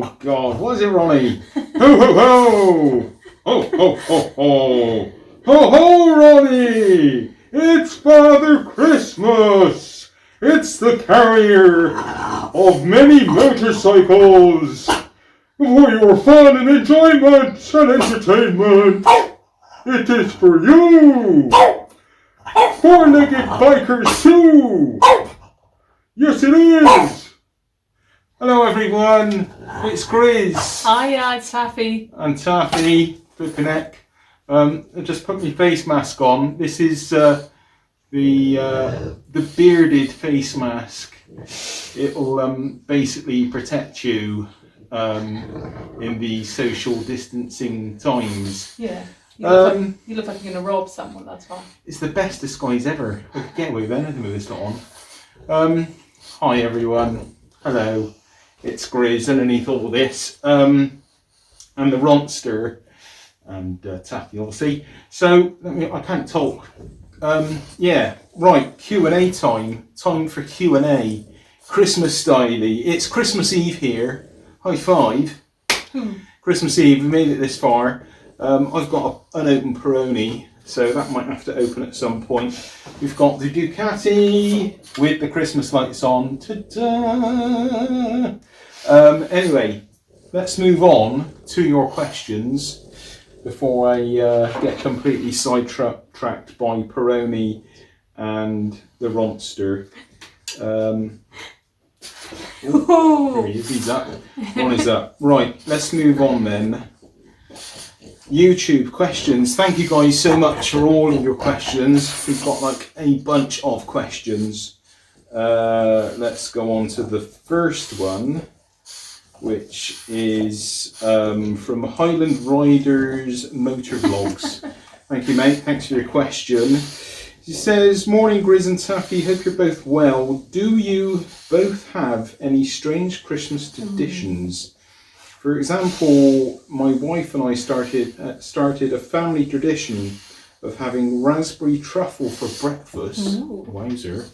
Oh God, what is it, Ronnie? Ho ho ho! Ho ho ho ho! Ho ho, Ronnie! It's Father Christmas! It's the carrier of many motorcycles for your fun and enjoyment and entertainment. It is for you! Four-legged bikers too! Yes, it is! Hello everyone, it's Griz. Hiya, it's Taffy. And Taffy, flipping heck. I just put my face mask on. This is the bearded face mask. It'll basically protect you in the social distancing times. Yeah. You look like you're going to rob someone, that's why. It's the best disguise ever. I could get away with anything with this lot on. Hi everyone. Hello. It's Griz underneath all this. And the Ronster. And Taffy, obviously. So, I can't talk. Yeah, right. Q&A time. Time for Q&A. Christmas styly. It's Christmas Eve here. High five. Christmas Eve. We made it this far. I've got an unopened Peroni, so that might have to open at some point. We've got the Ducati with the Christmas lights on. Ta-da! Anyway, let's move on to your questions before I get completely sidetracked by Peroni and the Ronster. Here he is, he's up. One is up. Right, let's move on then. YouTube questions. Thank you guys so much for all of your questions. We've got like a bunch of questions. Let's go on to the first one, which is from Highland Riders Motor Vlogs. Thank you, mate. Thanks for your question. He says, morning Griz and Taffy, hope you're both well. Do you both have any strange Christmas traditions? For example, my wife and I started a family tradition of having raspberry truffle for breakfast. Wowzer.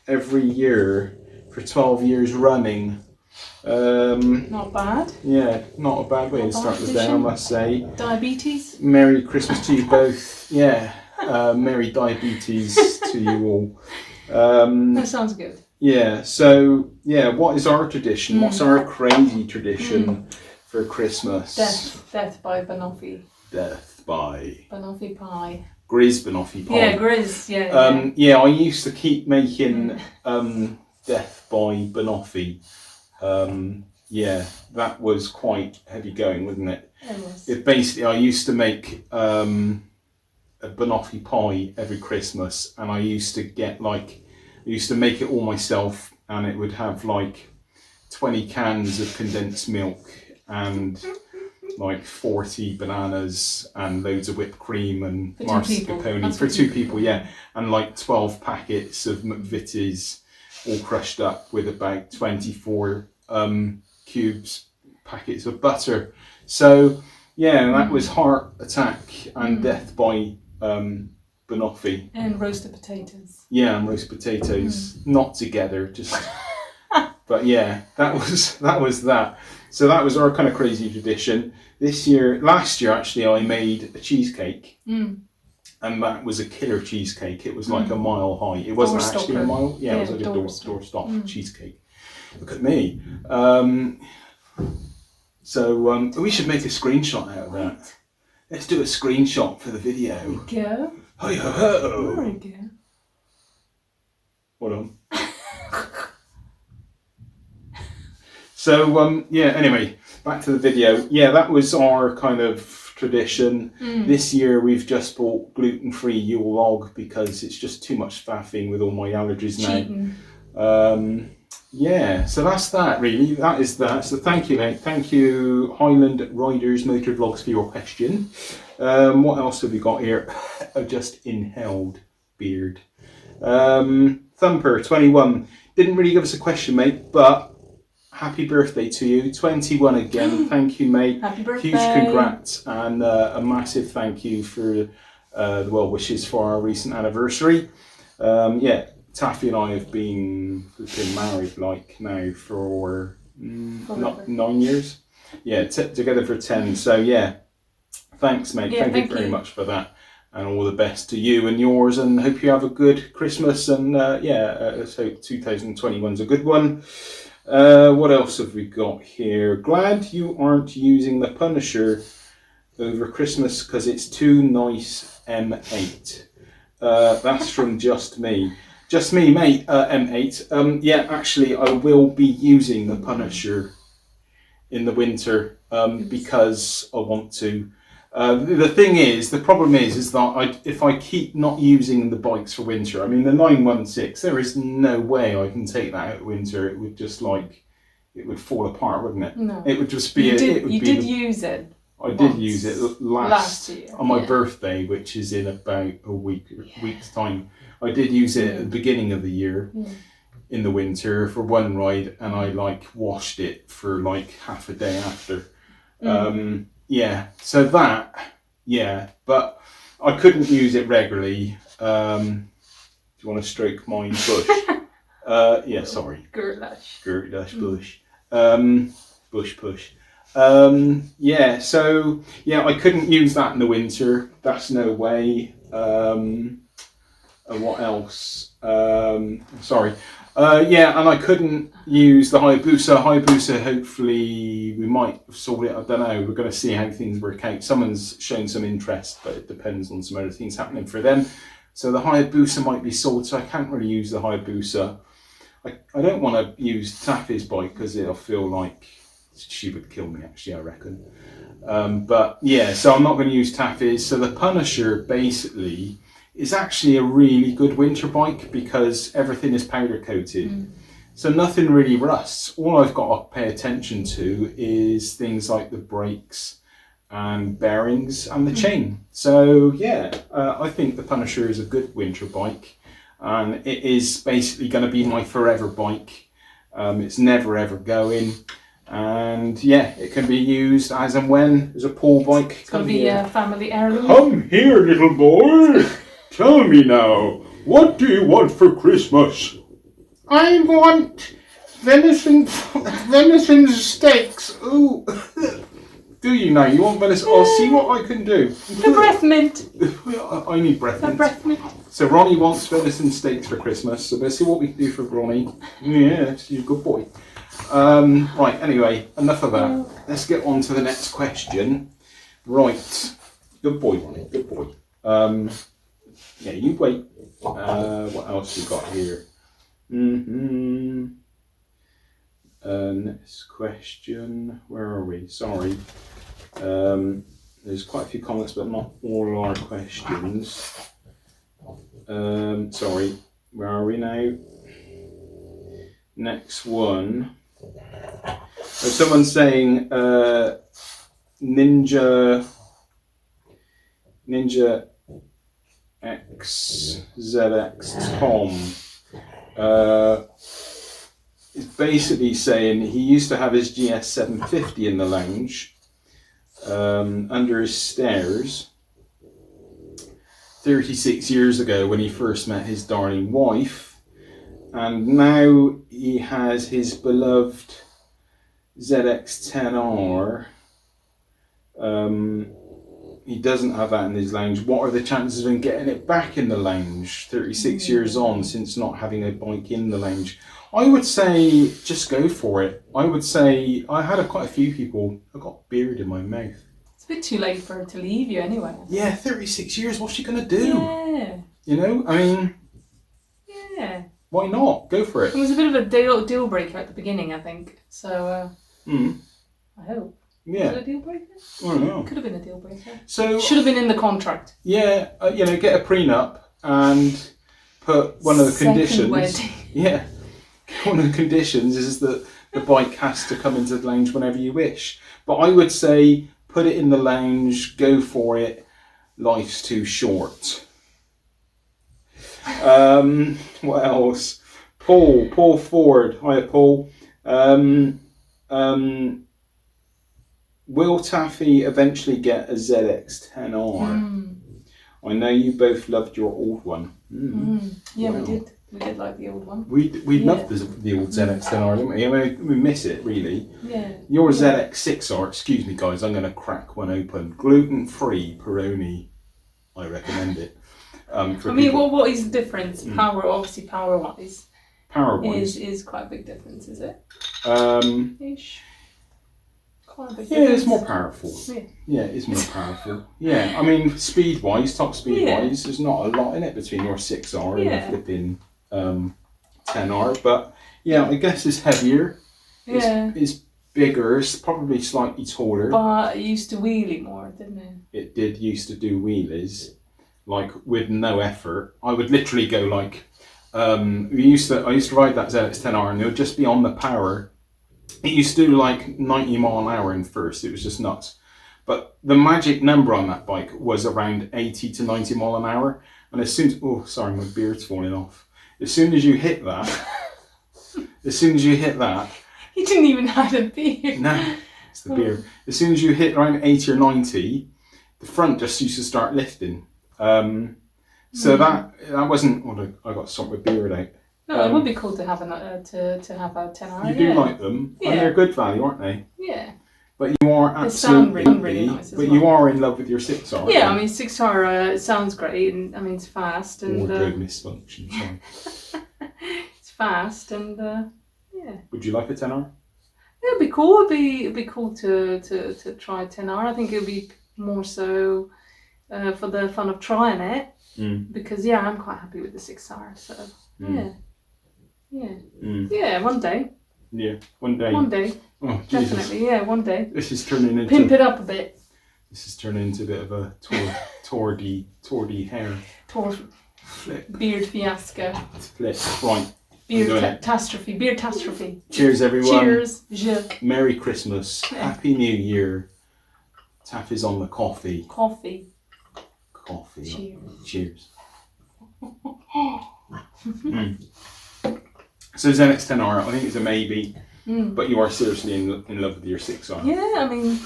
Every year for 12 years running. Not bad. Yeah, not a bad way to start the day, I must say. Diabetes? Merry Christmas to you both. Yeah, merry diabetes to you all. That sounds good. Yeah, so, yeah, what is our tradition? What's our crazy tradition for Christmas? Death by banoffee. Death by... Banoffee pie. Griz banoffee pie. Yeah, Griz, yeah. Yeah, I used to keep making death by banoffee. Yeah, that was quite heavy going, wasn't it? It was. Basically, I used to make a banoffee pie every Christmas, and I used to get like... I used to make it all myself, and it would have like 20 cans of condensed milk and like 40 bananas and loads of whipped cream and mascarpone for two people, yeah, and like 12 packets of McVitie's all crushed up with about 24 packets of butter. So yeah, that was heart attack and death by banoffee. And roasted potatoes. Yeah, and roasted potatoes, not together, just. But yeah, that was that. So that was our kind of crazy tradition. Last year actually, I made a cheesecake, and that was a killer cheesecake. It was like a mile high. It wasn't actually a mile. Yeah, it was like a doorstop cheesecake. Look at me. So we should make a screenshot out of that. Let's do a screenshot for the video. There we go. Ho ho ho! There we go. Hold on. So yeah. Anyway, back to the video. Yeah, that was our kind of tradition. This year we've just bought gluten-free Yule log because it's just too much faffing with all my allergies now. Yeah, so that's that really. That is that. So thank you, mate. Thank you, Highland Riders Motor Vlogs, for your question. What else have we got here? I just inhaled beard. Thumper 21 didn't really give us a question, mate, but happy birthday to you. 21 again. Thank you, mate. Happy birthday. Huge congrats and a massive thank you for the well wishes for our recent anniversary. Yeah, Taffy and I have been married like now for not 9 years. Yeah, together for 10. So yeah, thanks, mate. Yeah, thank you very much for that, and all the best to you and yours. And hope you have a good Christmas. And let's hope 2021's a good one. What else have we got here? Glad you aren't using the Punisher over Christmas because it's too nice. M8. That's from Just Me. Just me, mate. M8. Yeah, actually, I will be using the Punisher in the winter because I want to. The problem is that if I keep not using the bikes for winter, I mean the 916, there is no way I can take that out winter. It would just it would fall apart, wouldn't it? No. It would just be. You did use it. I did use it last year on my birthday, which is in about a week's time. I did use it at the beginning of the year in the winter for one ride, and I washed it for half a day after. So but I couldn't use it regularly. Do you want to stroke my bush? Sorry. Gerlash bush. Bush push. I couldn't use that in the winter. That's no way. What else? Sorry. And I couldn't use the Hayabusa. Hopefully we might sort it. I don't know. We're going to see how things work out. Someone's shown some interest, but it depends on some other things happening for them. So the Hayabusa might be sold, so I can't really use the Hayabusa. I don't want to use Taffy's bike because it'll feel like she would kill me, actually, I reckon. So I'm not going to use Taffy's. So the Punisher basically is actually a really good winter bike because everything is powder coated. So nothing really rusts. All I've got to pay attention to is things like the brakes and bearings and the chain. So I think the Punisher is a good winter bike, and it is basically going to be my forever bike. It's never ever going. And it can be used as and when as a pull bike. It's going to be a family heirloom. Come here, little boy. Tell me now, what do you want for Christmas? I want venison steaks. Ooh. Do you now? You want venison? I'll see what I can do. The breath mint. I need breath mint. breath mint. So Ronnie wants venison steaks for Christmas. So let's see what we can do for Ronnie. Yeah, you're a good boy. Right, anyway, enough of that. Let's get on to the next question. Right. Good boy, Ronnie. Good boy. You wait. What else we got here? Next question. Where are we? Sorry. There's quite a few comments, but not all our questions. Sorry. Where are we now? Next one. So someone's saying Ninja X ZX Tom is basically saying he used to have his GS 750 in the lounge under his stairs 36 years ago when he first met his darling wife, and now he has his beloved ZX10R. He doesn't have that in his lounge. What are the chances of him getting it back in the lounge 36 years on since not having a bike in the lounge? I would say just go for it. I would say I had quite a few people. I got beard in my mouth. It's a bit too late for her to leave you anyway. Yeah, 36 years. What's she gonna do? Yeah. You know, I mean. Yeah. Why not? Go for it. It was a bit of a deal breaker at the beginning, I think. So I hope. Yeah. Was it a deal breaker? I don't know. Could have been a deal breaker. So should have been in the contract. Yeah, get a prenup and put one of the conditions. Wedding. Yeah, one of the conditions is that the bike has to come into the lounge whenever you wish. But I would say put it in the lounge, go for it. Life's too short. What else? Paul Ford. Hiya, Paul. Will Taffy eventually get a ZX10R? I know you both loved your old one. Yeah, wow. we did. We did like the old one. We Yeah. loved the old ZX10R, didn't we? I mean, we miss it really. Yeah. Your ZX6R, excuse me guys, I'm going to crack one open. Gluten-free Peroni, I recommend it. For I mean, people. what is the difference? Obviously power-wise. Power-wise. Is quite a big difference, is it? Ish. Quite a big Yeah, difference. it's more powerful. Yeah, it's more powerful. Yeah, I mean, speed-wise, top speed-wise, there's not a lot in it between your 6R and the flipping 10R, but yeah, I guess it's heavier. Yeah. It's bigger. It's probably slightly taller. But it used to wheelie more, didn't it? It did used to do wheelies, like with no effort. I would literally go like, I used to ride that ZX10R and it would just be on the power. It used to do like 90 mile an hour in first. It was just nuts. But the magic number on that bike was around 80 to 90 mile an hour. And as soon as, oh, sorry, my beard's falling off. As soon as you hit that, You didn't even have a beard. no, it's the beard. As soon as you hit around 80 or 90, the front just used to start lifting. So that wasn't what I got to sort my beard out. No, it would be cool to have a 10R. You do like them, and they're good value, aren't they? Yeah. But you are absolutely, really nice as but well. you are in love with your 6R. Yeah, I mean 6R it sounds great, and I mean it's fast and good misfunction. Sorry. it's fast and yeah. Would you like a 10R? Yeah, it'd be cool. It'd be cool to try 10R. I think it'd be more so for the fun of trying it. Because I'm quite happy with the 6R. So yeah, one day. Yeah, one day. One day. Oh, Jesus. Definitely, yeah, one day. This is turning into Pimp it up a bit. This is turning into a bit of a tordy hair. Flip. Beard fiasco. Flip. Right. Beard catastrophe. Beard catastrophe. Cheers, everyone. Cheers. Merry Christmas. Happy New Year. Taffy's on the coffee. Coffee. Cheers. Cheers. So ZX10R, I think it's a maybe, but you are seriously in love with your 6R. Yeah, I mean,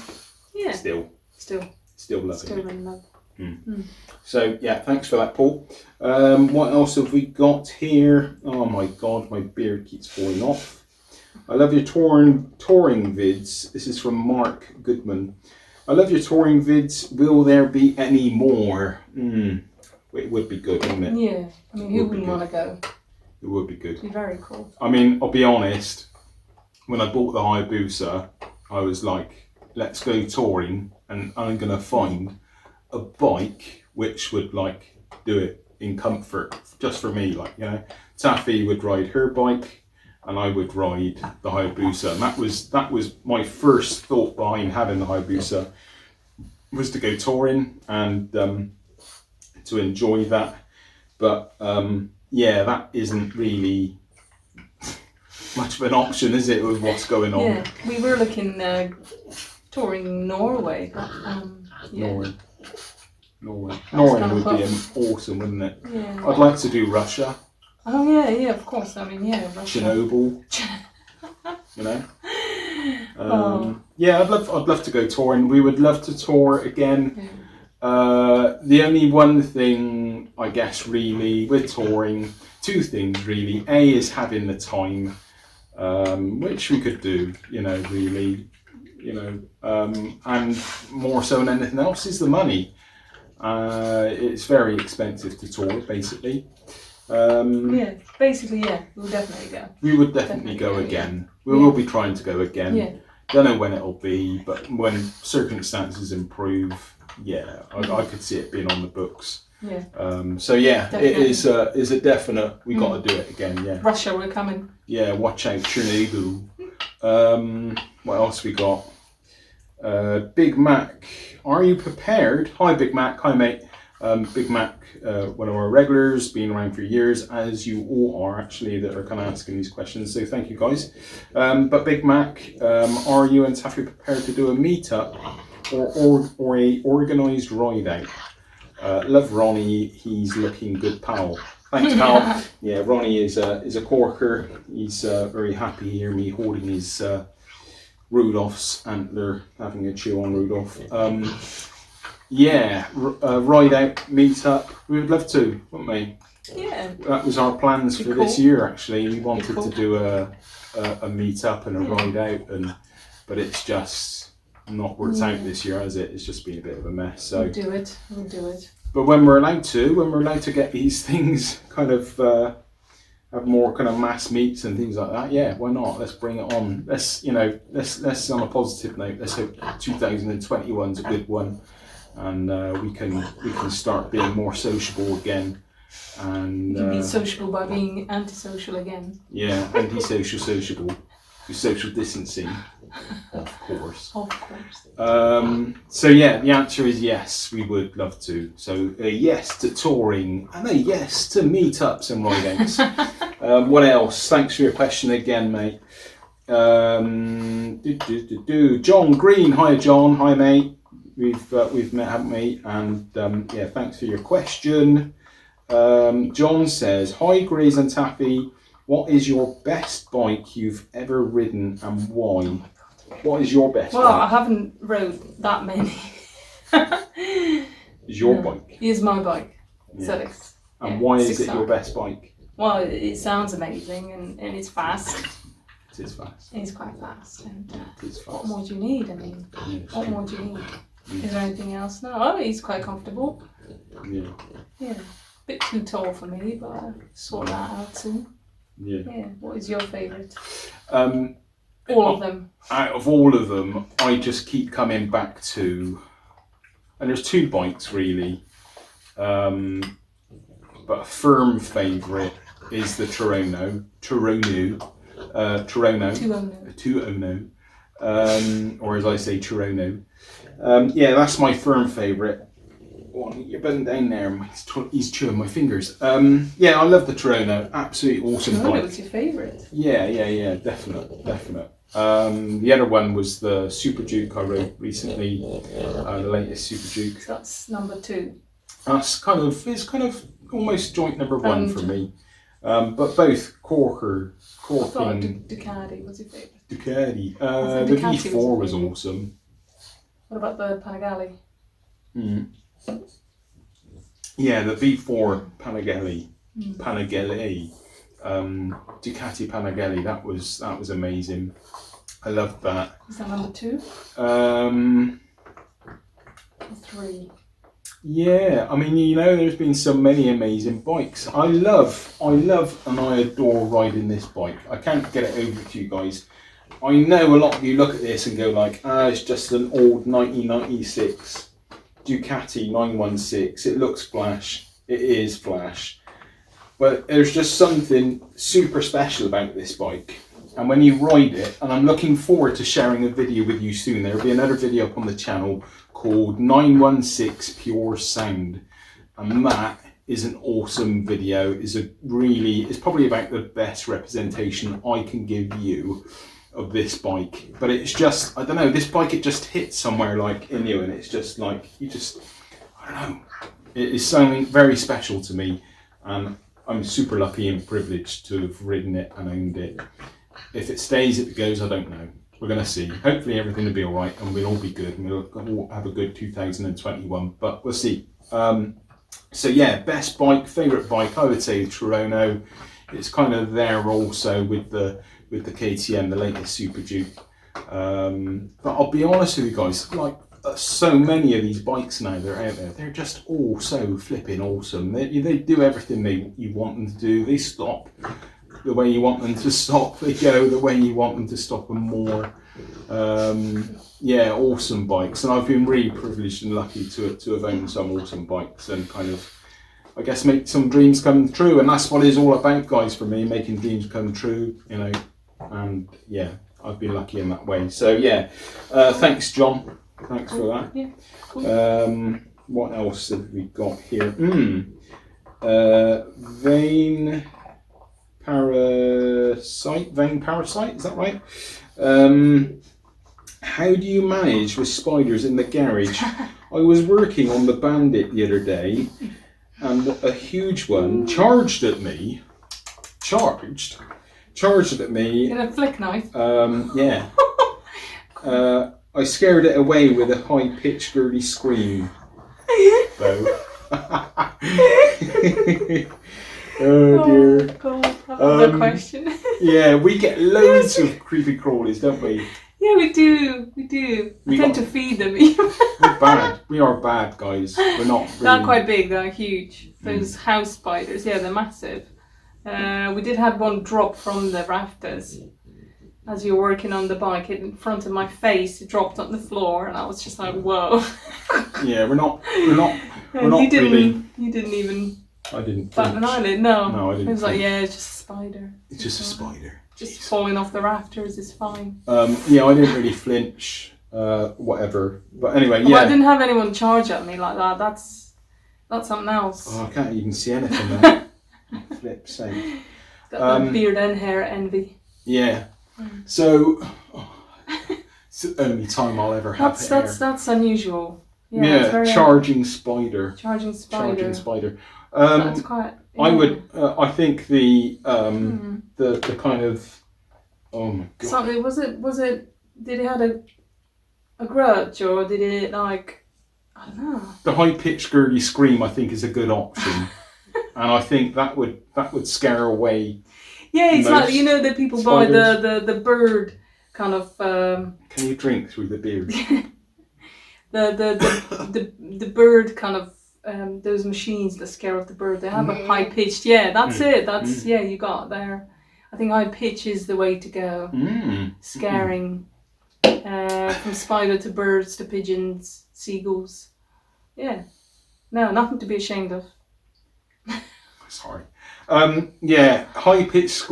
yeah. Still loving it. Still in love. So yeah, thanks for that, Paul. What else have we got here? Oh my God, my beard keeps falling off. I love your touring vids. This is from Mark Goodman. I love your touring vids. Will there be any more? It would be good, wouldn't it? Yeah, I mean, who wouldn't want to go? It would be good. It'd be very cool. I mean, I'll be honest. When I bought the Hayabusa, I was like, let's go touring, and I'm gonna find a bike which would like do it in comfort, just for me. Like, you know, Taffy would ride her bike, and I would ride the Hayabusa, and that was my first thought behind having the Hayabusa, was to go touring and to enjoy that. But yeah, that isn't really much of an option, is it, with what's going on? Yeah, we were looking touring Norway. But, yeah. Norway would be awesome, wouldn't it? Yeah. I'd like to do Russia. Oh yeah, of course. I mean, yeah, Russia. Chernobyl. You know. Yeah, I'd love to go touring. We would love to tour again. Yeah. The only one thing, I guess, really with touring, two things really. A is having the time, which we could do, you know, really, you know, and more so than anything else is the money. It's very expensive to tour, basically. Yeah, basically, yeah, we'll definitely go. We would definitely go again. We will be trying to go again. Yeah. Don't know when it'll be, but when circumstances improve, yeah, I could see it being on the books. Yeah. So yeah, Definitely. it is a definite. We got to do it again. Yeah. Russia, we're coming. Yeah. Watch out, Chernobyl. What else we got? Big Mac. Are you prepared? Hi, Big Mac. Hi, mate. Big Mac, one of our regulars, been around for years, as you all are actually, that are kind of asking these questions. So thank you, guys. But Big Mac, are you and Taffy prepared to do a meetup or a organised ride out? Love Ronnie. He's looking good, pal. Thanks, pal. Yeah, Ronnie is a corker. He's very happy to hear me holding his Rudolph's antler, having a chew on Rudolph. Yeah, ride out, meet up. We would love to, wouldn't we? Yeah. That was our plans for this Cool. year. Actually, we wanted Cool. to do a meet up and a ride out, but it's just not worked out this year, has it? It's just been a bit of a mess. So We'll do it. We'll do it. but when we're allowed to get these things kind of have more kind of mass meets and things like that, yeah, why not? Let's bring it on. Let's on a positive note. Let's hope 2021's a good one, and we can start being more sociable again. And You can be sociable by being antisocial again. yeah, antisocial, sociable, with social distancing, of course. Of course. So yeah, the answer is yes, we would love to. So a yes to touring and a yes to meetups and ride-outs. What else? Thanks for your question again, mate. John Green, hi John, hi mate. We've met, haven't we? And yeah, thanks for your question. John says, hi Griz and Taffy, what is your best bike you've ever ridden and why? What is your best Well, I bike? haven't rode that many. Is your bike? Here's my bike. Yeah. So it's, And why is it 6 your best bike? Well, it sounds amazing and it's fast. It is fast. It's quite fast. And It is what fast. more do you need? I mean, Yeah, what more do you need? Is there anything else? No, oh, it's quite comfortable. yeah. Yeah. Bit too tall for me, but I'll sort that out soon. Yeah. Yeah. What is your favourite? All of them. Out of all of them, I just keep coming back to, and there's two bikes really, but a firm favourite is the Turono, 200, or as I say, Turono. Yeah, that's my firm favourite. You're bending down there, he's chewing my fingers. Yeah, I love the Turono, absolutely awesome Turono bike. was your favourite? Yeah, definite. The other one was the Super Duke I rode recently, the latest Super Duke. So that's number 2. It's kind of almost joint number 1 for me. But both corking. I thought Ducati was your favourite. Ducati. I The think Ducati V4 was was your awesome. What about the Panigale? Yeah, the V4 Panigale, Ducati Panigale. That was amazing. I loved that. Is that number 2? Or 3? Yeah, I mean, there's been so many amazing bikes. I love and I adore riding this bike. I can't get it over to you guys. I know a lot of you look at this and go like, it's just an old 1996 Ducati 916. It looks flash. It is flash. But there's just something super special about this bike. And when you ride it, and I'm looking forward to sharing a video with you soon. There'll be another video up on the channel called 916 Pure Sound. And that is an awesome video. It's probably about the best representation I can give you of this bike. But it's just, I don't know, this bike, it just hits somewhere like in you, and it's just like, I don't know. It is something very special to me, and I'm super lucky and privileged to have ridden it and owned it. If it stays, if it goes, I don't know. We're going to see. Hopefully everything will be all right and we'll all be good and we'll all have a good 2021, but we'll see. So yeah, best bike, favourite bike, I would say the Turono. It's kind of there also with the KTM, the latest Super Duke. But I'll be honest with you guys, like so many of these bikes now that are out there, they're just all so flipping awesome. They do everything you want them to do. They stop the way you want them to stop. They go the way you want them to stop and more. Yeah, awesome bikes. And I've been really privileged and lucky to have owned some awesome bikes and kind of, I guess, make some dreams come true. And that's what it's all about, guys, for me, making dreams come true, and yeah, I've been lucky in that way. So yeah, thanks John, thanks for that. Yeah, cool. What else have we got here? Vein parasite, is that right? How do you manage with spiders in the garage? I was working on the Bandit the other day and a huge one charged at me. In a flick knife? Yeah. I scared it away with a high-pitched girly scream, though. Oh dear. God, another question. Yeah, we get loads of creepy crawlies, don't we? Yeah, we do. I tend to feed them. We're bad. We are bad, guys. We're not really... They're quite big. They're huge. Those house spiders. Yeah, they're massive. We did have one drop from the rafters as you were working on the bike in front of my face. It dropped on the floor, and I was just like, "Whoa!" Yeah, we're not You didn't really... even. I didn't. Bat an eyelid. No, I didn't. It was like, yeah, it's just a spider. It's just a spider. Just falling off the rafters is fine. Yeah, I didn't really flinch. Whatever. But anyway, yeah. Well, I didn't have anyone charge at me like that. That's something else. Oh, I can't even see anything there. Flip's sake. Got that beard and hair envy. Yeah. So, it's the only time I'll ever have hair. That's unusual. Yeah, Yeah, it's very charging spider. Charging spider. Charging spider. That's quite. Yeah. I would. I think the kind of. Oh my god. Something was it? Did it have a grudge, or did it like? I don't know. The high pitched girly scream, I think, is a good option, and I think that would scare away. Yeah, it's like the people spiders. buy the bird kind of. Can you drink through the beard? the bird kind of those machines that scare off the bird. They have a high pitched. Yeah, that's it. That's you got it there. I think high pitch is the way to go. Scaring from spider to birds to pigeons, seagulls. Yeah, no, nothing to be ashamed of. Sorry. Yeah, high pitched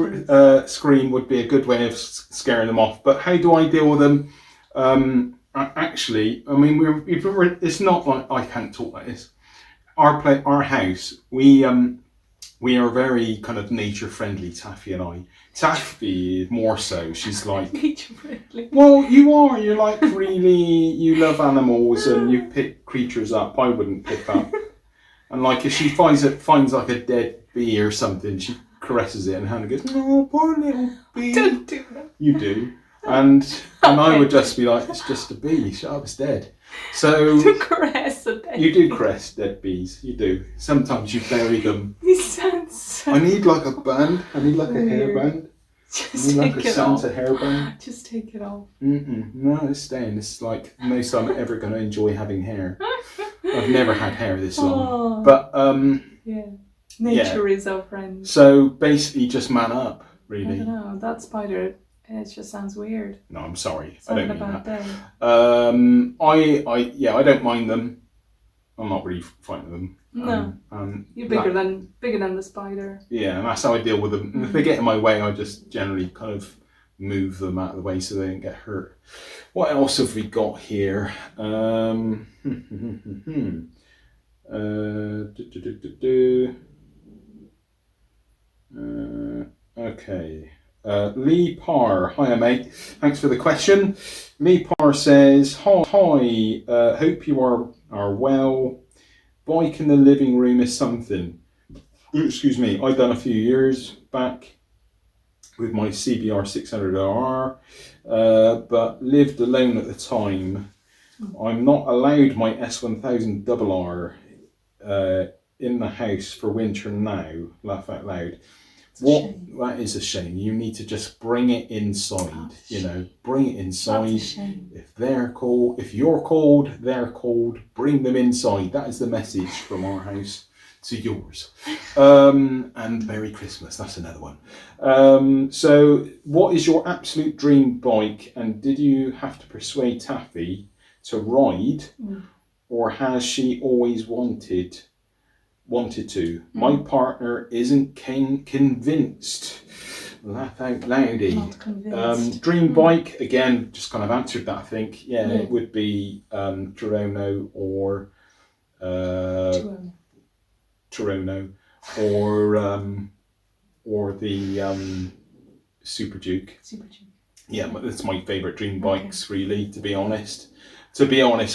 scream would be a good way of scaring them off. But how do I deal with them? Actually, I mean, it's not like I can't talk like this. Our house, we are very kind of nature friendly, Taffy and I. Taffy more so. She's like nature friendly. Well, you are. You're like really. You love animals and you pick creatures up. I wouldn't pick up. And like if she finds like a dead bee or something, she caresses it and Hannah goes, "No, poor little bee." Don't do that. You do. And I would just be like, "It's just a bee. Shut up, it's dead." So you caress a dead you do caress dead bees. You do. Sometimes you bury them. You sound so... I need like a band. I need like a hairband. Just I need take like a it off. Santa hairband. Just take it off. No, it's staying. It's like the most I'm ever going to enjoy having hair. I've never had hair this long. But yeah, nature is our friend. So basically, just man up, really. I don't know. That spider, it just sounds weird. No, I'm sorry. It's I don't having mean a bad that. day. I don't mind them. I'm not really frightened of them. No, you're bigger than the spider. Yeah, and that's how I deal with them. And if they get in my way, I just generally kind of move them out of the way so they don't get hurt. What else have we got here? Okay. Lee Parr, hiya mate. Thanks for the question. Lee Parr says, hi. Hope you are well. Bike in the living room is something. Excuse me. I've done a few years back with my CBR 600R, but lived alone at the time. I'm not allowed my S1000RR in the house for winter now. Laugh out loud. That is a shame. You need to just bring it inside. Bring it inside. If they're cold, if you're cold, they're cold. Bring them inside. That is the message from our house to yours. And Merry Christmas. That's another one. So, what is your absolute dream bike? And did you have to persuade Taffy to ride, or has she always wanted to? My partner isn't convinced. Laugh out loudy. Not convinced. Dream bike, again, just kind of answered that, I think. Yeah. It would be Toronto or Toronto or the Super Duke. Yeah, that's my favourite dream bikes, really, to be honest. I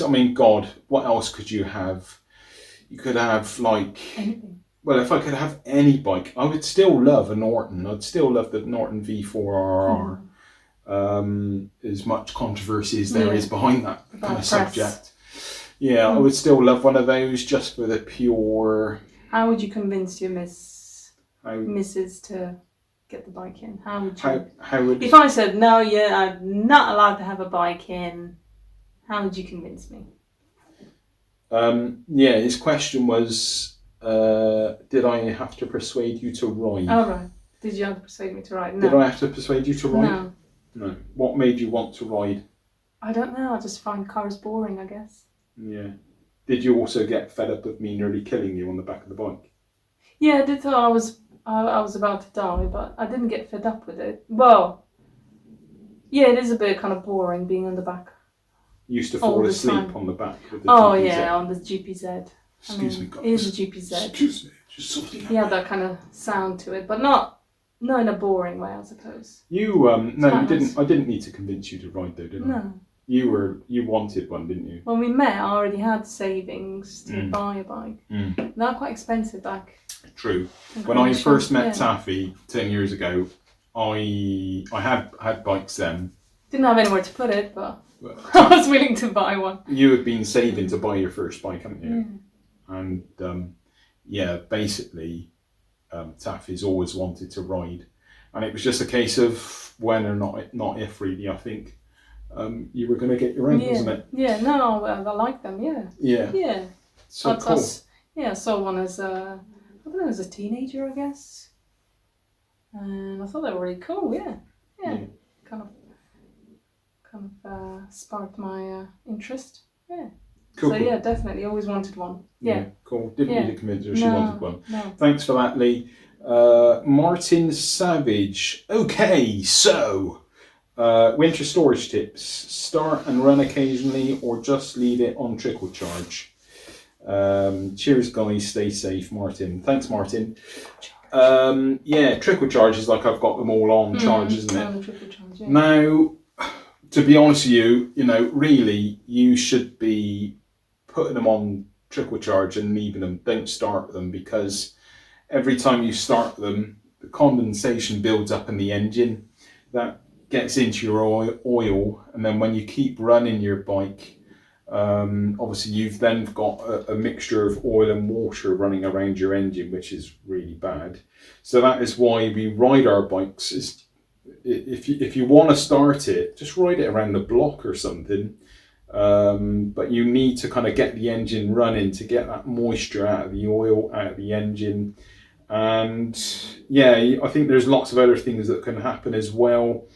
mean, God, what else could you have? You could have like anything. Well, if I could have any bike, I would still love a Norton. I'd still love the Norton V4RR. As much controversy as there is behind that kind of subject. Yeah, I would still love one of those just for the pure. How would you convince your miss? missus to get the bike in? How would you? How would? If I said no, yeah, I'm not allowed to have a bike in, how would you convince me? Yeah, his question was, did I have to persuade you to ride? Oh right. Did you have to persuade me to ride? No. Did I have to persuade you to ride? No. No. What made you want to ride? I don't know. I just find cars boring, I guess. Yeah. Did you also get fed up with me nearly killing you on the back of the bike? Yeah, I did thought I was about to die, but I didn't get fed up with it. Well, yeah, it is a bit kind of boring being on the back. You used to fall asleep on the back with the Oh GPZ. Yeah, on the GPZ. Excuse me, guys. It is a GPZ. Excuse me, just something. Yeah, that kind of sound to it, but not in a boring way, I suppose. You no, you didn't. I didn't need to convince you to ride though, did I? No. You wanted one, didn't you? When we met, I already had savings to buy a bike. They're quite expensive back. True. When I first met Taffy 10 years ago, I had bikes then. Didn't have anywhere to put it, but I was willing to buy one. You had been saving to buy your first bike, haven't you? And basically, Taffy's always wanted to ride, and it was just a case of when or not if really. I think you were going to get your own, wasn't it? Yeah. No, I like them. Yeah. Yeah. Yeah. So cool. I saw one as I don't know, as a teenager, I guess, and I thought they were really cool. Yeah. Kind of sparked my interest. Yeah. Cool. So yeah, definitely, always wanted one. Yeah. Cool. Didn't need to convince her she wanted one. No. Thanks for that, Lee. Martin Savage. Okay, so winter storage tips: start and run occasionally, or just leave it on trickle charge. Cheers, guys. Stay safe, Martin. Thanks, Martin. Trickle charge is like I've got them all on charge, isn't it? Trickle charge, yeah. Now, to be honest with you, really, you should be putting them on trickle charge and leaving them. Don't start them, because every time you start them, the condensation builds up in the engine. That gets into your oil, and then when you keep running your bike, obviously you've then got a mixture of oil and water running around your engine, which is really bad. So that is why we ride our bikes. If you want to start it, just ride it around the block or something. But you need to kind of get the engine running to get that moisture out of the oil, out of the engine. And I think there's lots of other things that can happen as well.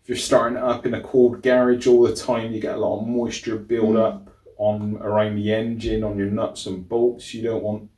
If you're starting it up in a cold garage all the time, you get a lot of moisture build up around the engine, on your nuts and bolts. You don't want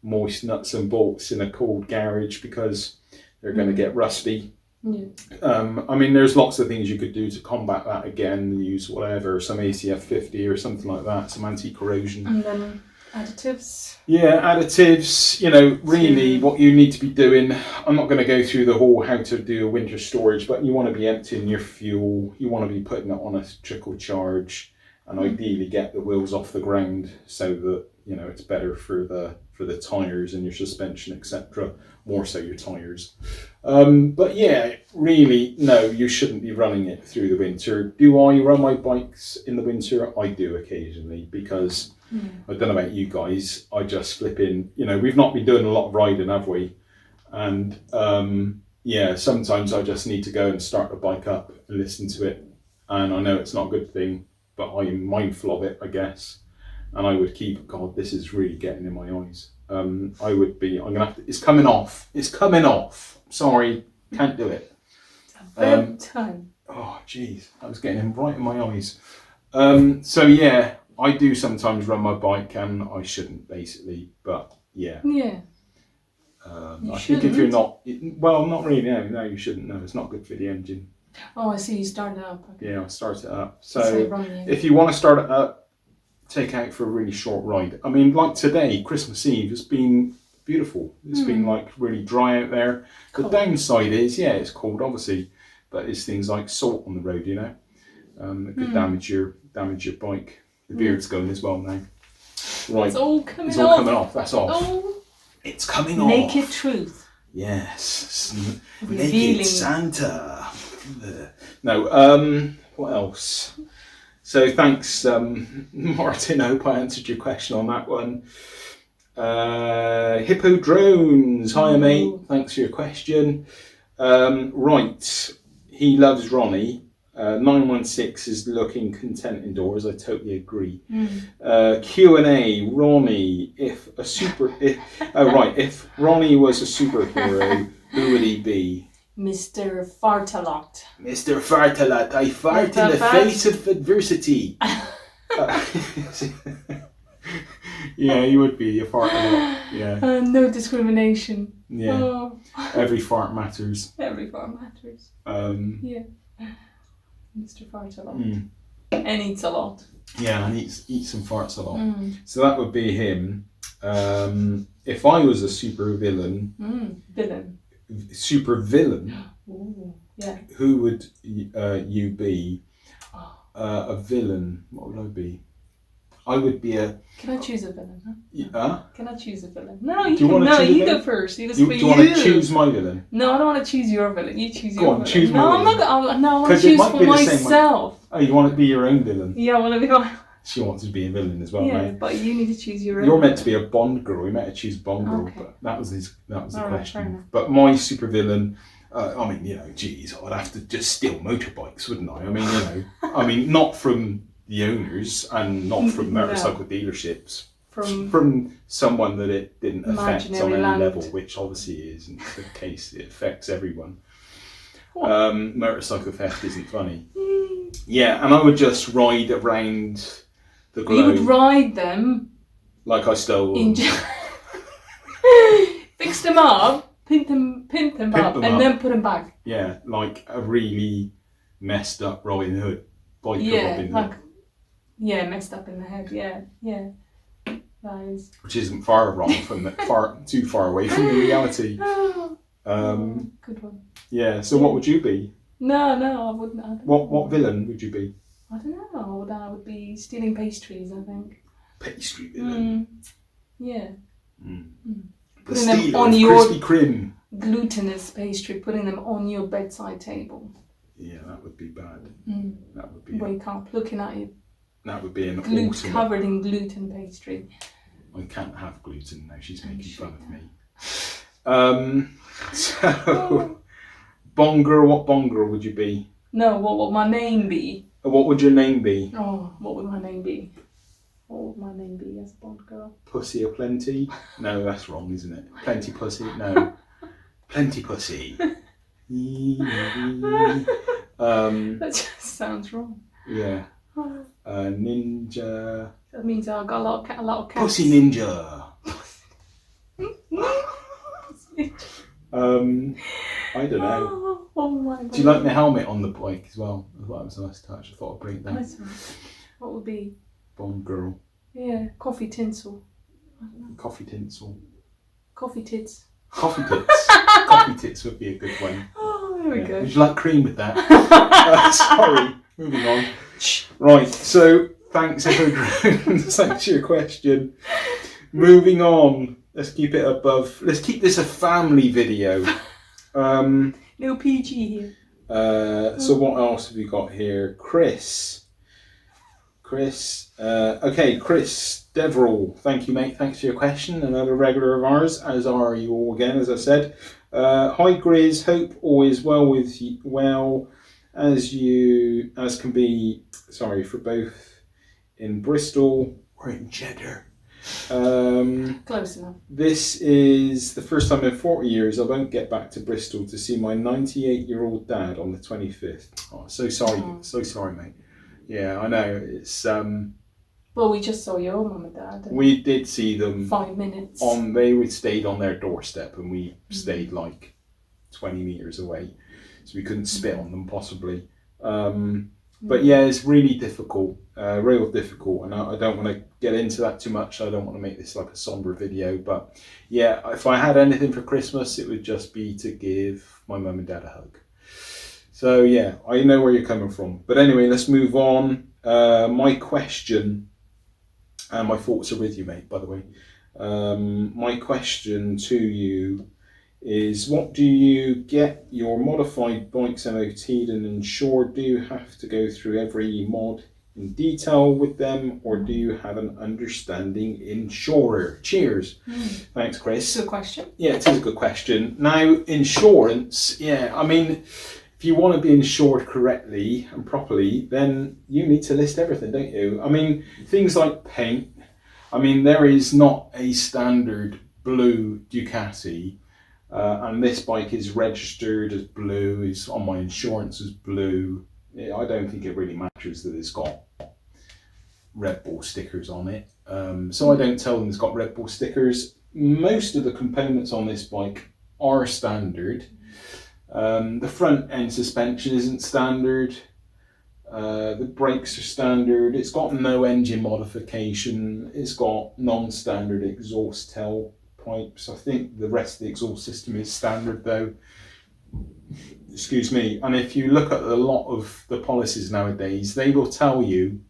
moist nuts and bolts in a cold garage because they're going to get rusty. Yeah. There's lots of things you could do to combat that. Again, use whatever, some ACF 50 or something like that, some anti-corrosion. And then additives. Yeah, additives, really what you need to be doing. I'm not going to go through the whole how to do a winter storage, but you want to be emptying your fuel. You want to be putting it on a trickle charge, and ideally get the wheels off the ground so that, it's better for the tyres and your suspension, etc. More so your tyres. But yeah, really, no, you shouldn't be running it through the winter. Do I run my bikes in the winter? I do occasionally, because I don't know about you guys, I just flip in. We've not been doing a lot of riding, have we? And sometimes I just need to go and start the bike up and listen to it. And I know it's not a good thing, but I'm mindful of it, I guess. And I would keep, God, this is really getting in my eyes. I'm gonna have to, it's coming off. Sorry, can't do it. It's a bedtime. Oh, jeez, I was getting him right in my eyes. I do sometimes run my bike, and I shouldn't, basically, but yeah. Yeah. I think if you're not, not really, no, you shouldn't, no, it's not good for the engine. Oh, I see, you started it up. Okay. Yeah, I'll start it up. So if you want to start it up, take out for a really short ride. Like today, Christmas Eve, has been beautiful. It's been really dry out there. Cold. The downside is, it's cold, obviously, but it's things like salt on the road, that could damage your bike. The beard's going as well now. Right, it's all coming off. That's off. Oh. It's coming off. Naked truth. Yes. Revealing. Naked Santa. No. What else? So thanks, Martin. I hope I answered your question on that one. Hippo Drones. Hiya, mate. Thanks for your question. Right. He loves Ronnie. 916 is looking content indoors. I totally agree. Q&A. Ronnie, if Ronnie was a superhero, who would he be? Mr. Fartalot. Mr. Fartalot. I fart in the face of adversity. Yeah, you would be a fart a lot. Yeah. No discrimination. Yeah. Oh. Every fart matters. Every fart matters. Yeah. Mr. Farts a lot. And eats a lot. Yeah, and eats and farts a lot. So that would be him. If I was a super villain. Super villain. Ooh, yeah. Who would you be? A villain. What would I be? I would be a... Can I choose a villain? Huh? Yeah. Can I choose a villain? No, you go first. Do you want to choose my villain? No, I don't want to choose your villain. You choose your villain. Choose my villain. No, I want to choose for myself. Oh, you want to be your own villain? Yeah, I want to be my... She wants to be a villain as well, yeah, mate. But you need to choose your own. You're meant to be a Bond girl. You meant to choose Bond girl, but that was the question. But my super villain... I mean, geez, I'd have to just steal motorbikes, wouldn't I? I mean, not from the owners and not from motorcycle dealerships. From someone that it didn't affect on any level, which obviously isn't the case. It affects everyone. Motorcycle theft isn't funny. Yeah, and I would just ride around the globe. You would ride them? Like I stole them. Fix them up. Pimp them up, and then put them back. Yeah, like a really messed up Robin Hood. Robin Hood. Messed up in the head. Yeah. That is. Which isn't far wrong from too far away from the reality. Good one. Yeah. So what would you be? No, I wouldn't. What villain would you be? I don't know. I would be stealing pastries, I think. Pastry villain. Yeah. Putting them on your Krispy Kreme. Glutinous pastry, putting them on your bedside table. Yeah, that would be bad. That would be. Wake up, looking at you. That would be an awesome. Covered in gluten pastry. I can't have gluten now. She's making fun of me. So, Bond girl. What Bond girl would you be? No, what would my name be? What would your name be? Oh, what would my name be? What would my name be as a Bond girl? Pussy or Plenty? No, that's wrong, isn't it? Plenty Pussy? No. Plenty Pussy. That just sounds wrong. Yeah. Ninja. That means I've got a lot of cats. Pussy Ninja. I don't know. Oh my God. Do you like my helmet on the bike as well? That's what I was nice to touch. I thought I'd bring that. Nice one. What would be? Bond girl. Yeah, coffee tinsel. Coffee tinsel. Coffee tits. Coffee tits. Coffee tits would be a good one. Oh, there we go. Would you like cream with that? Sorry, moving on. Right, so thanks everyone. Thanks for your question. Moving on. Let's keep it above. Let's keep this a family video. No PG here. So what else have we got here? Chris. Okay, Chris Deverell. Thank you, mate. Thanks for your question. Another regular of ours, as are you all again, as I said. Hi, Griz. Hope all is well with you. Well, as can be. Sorry, for both in Bristol or in Cheddar. Close enough. This is the first time in 40 years I won't get back to Bristol to see my 98-year-old dad on the 25th. Oh, so sorry. So sorry, mate. Yeah, I know. It's Well, we just saw your mum and dad. We did see them. 5 minutes. They stayed on their doorstep, and we stayed like 20 meters away, so we couldn't spit on them possibly. But yeah, it's really difficult, real difficult, and I don't want to get into that too much. I don't want to make this like a somber video, but yeah, if I had anything for Christmas, it would just be to give my mum and dad a hug. So yeah, I know where you're coming from. But anyway, let's move on. My question, and my thoughts are with you, mate, by the way. My question to you is, what do you get your modified bikes MOT'd and insured? Do you have to go through every mod in detail with them, or do you have an understanding insurer? Cheers. Thanks, Chris. Good question. Yeah, it is a good question. Now, insurance, yeah, I mean, if you want to be insured correctly and properly, then you need to list everything, don't you? I mean, things like paint. I mean, there is not a standard blue Ducati, and this bike is registered as blue, is on my insurance as blue. Yeah, I don't think it really matters that it's got Red Bull stickers on it. So I don't tell them it's got Red Bull stickers. Most of the components on this bike are standard. The front end suspension isn't standard. The brakes are standard. It's got no engine modification. It's got non-standard exhaust tail pipes. I think the rest of the exhaust system is standard though. Excuse me. And if you look at a lot of the policies nowadays, they will tell you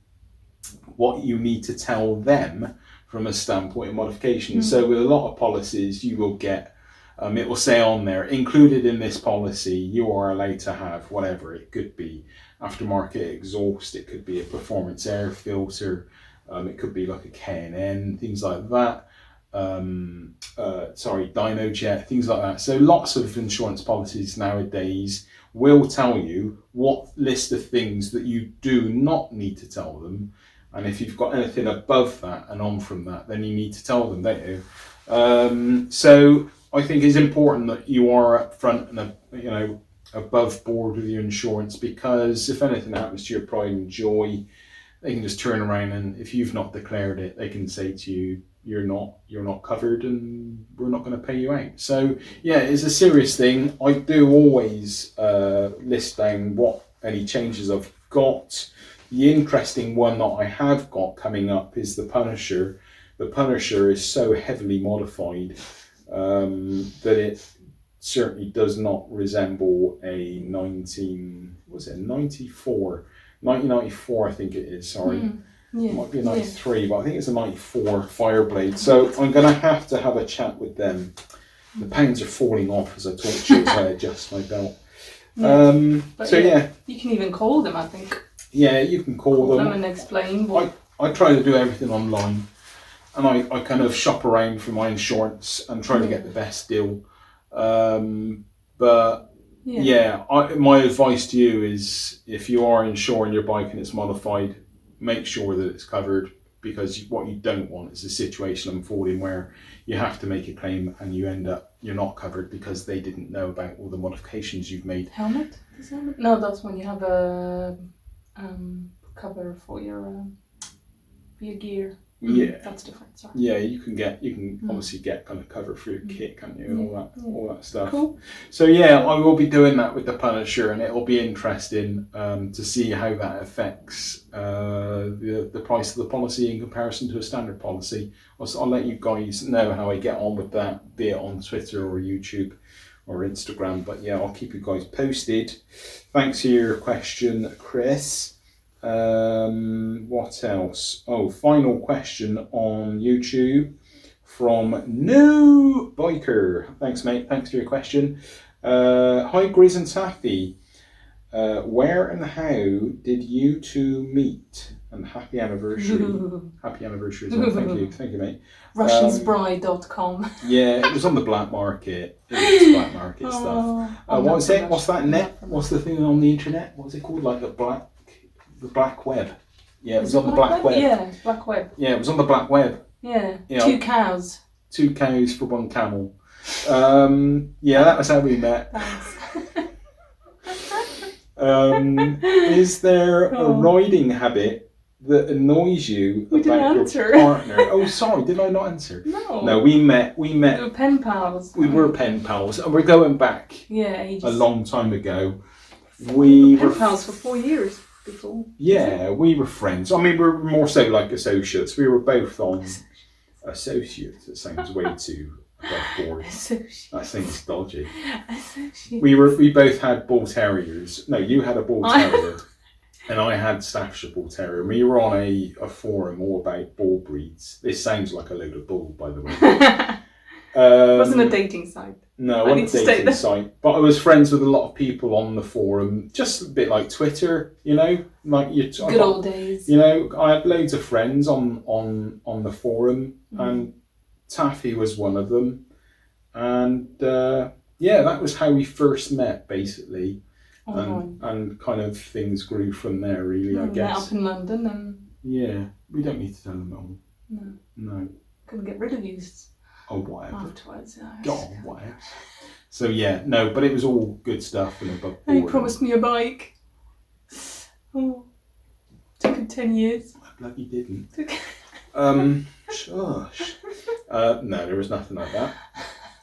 what you need to tell them from a standpoint of modification. So with a lot of policies, you will get, it will say on there, included in this policy, you are allowed to have whatever. It could be aftermarket exhaust, it could be a performance air filter, it could be like a K&N, things like that. Dyno jet, things like that. So lots of insurance policies nowadays will tell you what list of things that you do not need to tell them, and if you've got anything above that and on from that, then you need to tell them, don't you? So I think it's important that you are up front and above board with your insurance, because if anything happens to your pride and joy, they can just turn around, and if you've not declared it, they can say to you, you're not covered and we're not going to pay you out. So yeah, it's a serious thing. I do always list down what any changes I've got. The interesting one that I have got coming up is the Punisher. The Punisher is so heavily modified that it certainly does not resemble a 1994, I think it is, sorry. Yeah. It might be a 93, but I think it's a 94 Fireblade. So I'm going to have a chat with them. The pounds are falling off as I talk to you as I adjust my belt. You can even call them, I think. Yeah, you can call them and explain what... I try to do everything online, and I kind of shop around for my insurance and try to get the best deal. My advice to you is, if you are insuring your bike and it's modified, make sure that it's covered, because what you don't want is a situation unfolding where you have to make a claim and you end up, you're not covered because they didn't know about all the modifications you've made. Helmet? Is helmet? No, that's when you have a cover for your gear. Yeah, that's different. Sorry. Yeah, you can obviously get kind of cover for your kit, can't you, and all that stuff. Cool. So yeah, I will be doing that with the Punisher, and it will be interesting to see how that affects the price of the policy in comparison to a standard policy. I'll let you guys know how I get on with that, be it on Twitter or YouTube or Instagram. But yeah, I'll keep you guys posted. Thanks for your question, Chris. What else? Oh, final question on YouTube from No Biker. Thanks, mate. Thanks for your question. Hi, Griz and Taffy. Where and how did you two meet? And happy anniversary. Happy anniversary as well. Thank you, mate. Russiansbride.com. Yeah, it was on the black market. It was black market stuff. What was it? What's that net? What's the thing on the internet? What's it called? Like the black web. Yeah, it was on the black web. Yeah, black web. Yeah, it was on the black web. Yeah. You know, 2 cows. 2 cows for 1 camel. Yeah, that was how we met. Thanks. Is there a riding habit that annoys you about your partner? Oh, sorry, did I not answer? No, we met. We were pen pals. We were pen pals, and we're going back ages. A long time ago. We were pen pals for 4 years. Before. Yeah, we were friends. I mean, we were more so like associates. We were both on associates. It sounds way too above board. Associates. That seems dodgy. Associates. We both had bull terriers. No, you had a bull terrier, and I had Staffordshire bull terrier. We were on a forum all about bull breeds. This sounds like a load of bull, by the way. It wasn't a dating site. No, it wasn't a dating site. But I was friends with a lot of people on the forum, just a bit like Twitter, you know, like good old days. You know, I had loads of friends on the forum, and Taffy was one of them, and yeah, that was how we first met, basically, and kind of things grew from there. Really, I guess. Met up in London, and yeah, we don't need to tell them all. No. Couldn't get rid of you. Oh, whatever. Afterwards, Go on, whatever. So yeah, no, but it was all good stuff and above board. And he promised me a bike. Oh, took him 10 years. I bloody didn't. Shush. No, there was nothing like that.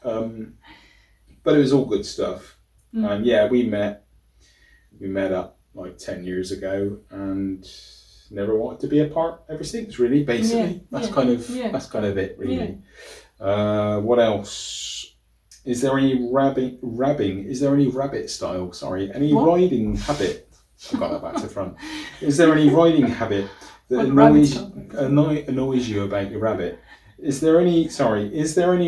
But it was all good stuff. And yeah, we met up like 10 years ago and never wanted to be apart ever since, really, basically. That's kind of it, really. What else? Is there any is there any rabbit style, sorry, any riding habit? I got that back to front. Is there any riding habit that annoys you about your rabbit? Is there any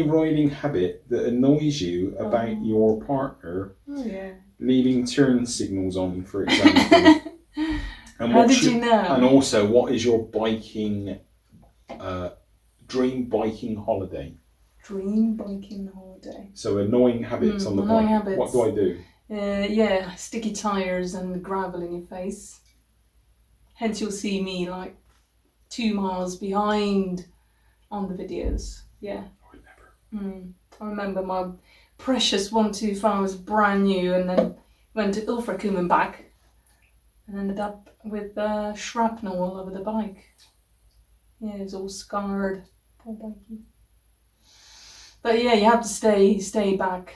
riding habit that annoys you about your partner leaving turn signals on, for example? And how did you know? And also, what is your biking dream biking holiday? Dream biking holiday. So annoying habits on the bike. Habits. What do I do? Yeah, sticky tires and gravel in your face. Hence, you'll see me like 2 miles behind on the videos. Yeah. I would never. I remember my precious 125 was brand new, and then went to Ilfracombe and back, and ended up with shrapnel all over the bike. Yeah, it was all scarred. Poor bikey. But yeah, you have to stay back.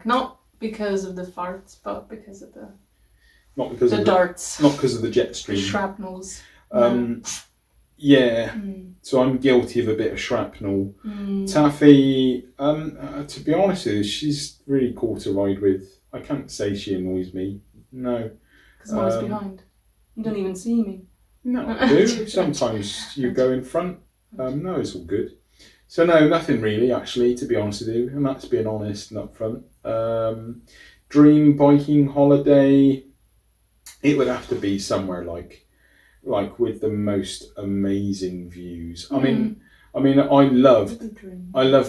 Not because of the farts, but because of the darts. Not because of the jet stream. The shrapnels. Yeah. So I'm guilty of a bit of shrapnel. Taffy, to be honest with you, she's really cool to ride with. I can't say she annoys me. No. Because I was behind. You don't even see me. No, I do. Sometimes you go in front. No, it's all good. So no, nothing really, actually, to be honest with you, and that's being honest and upfront. Dream biking holiday, it would have to be somewhere like with the most amazing views. I mean, I love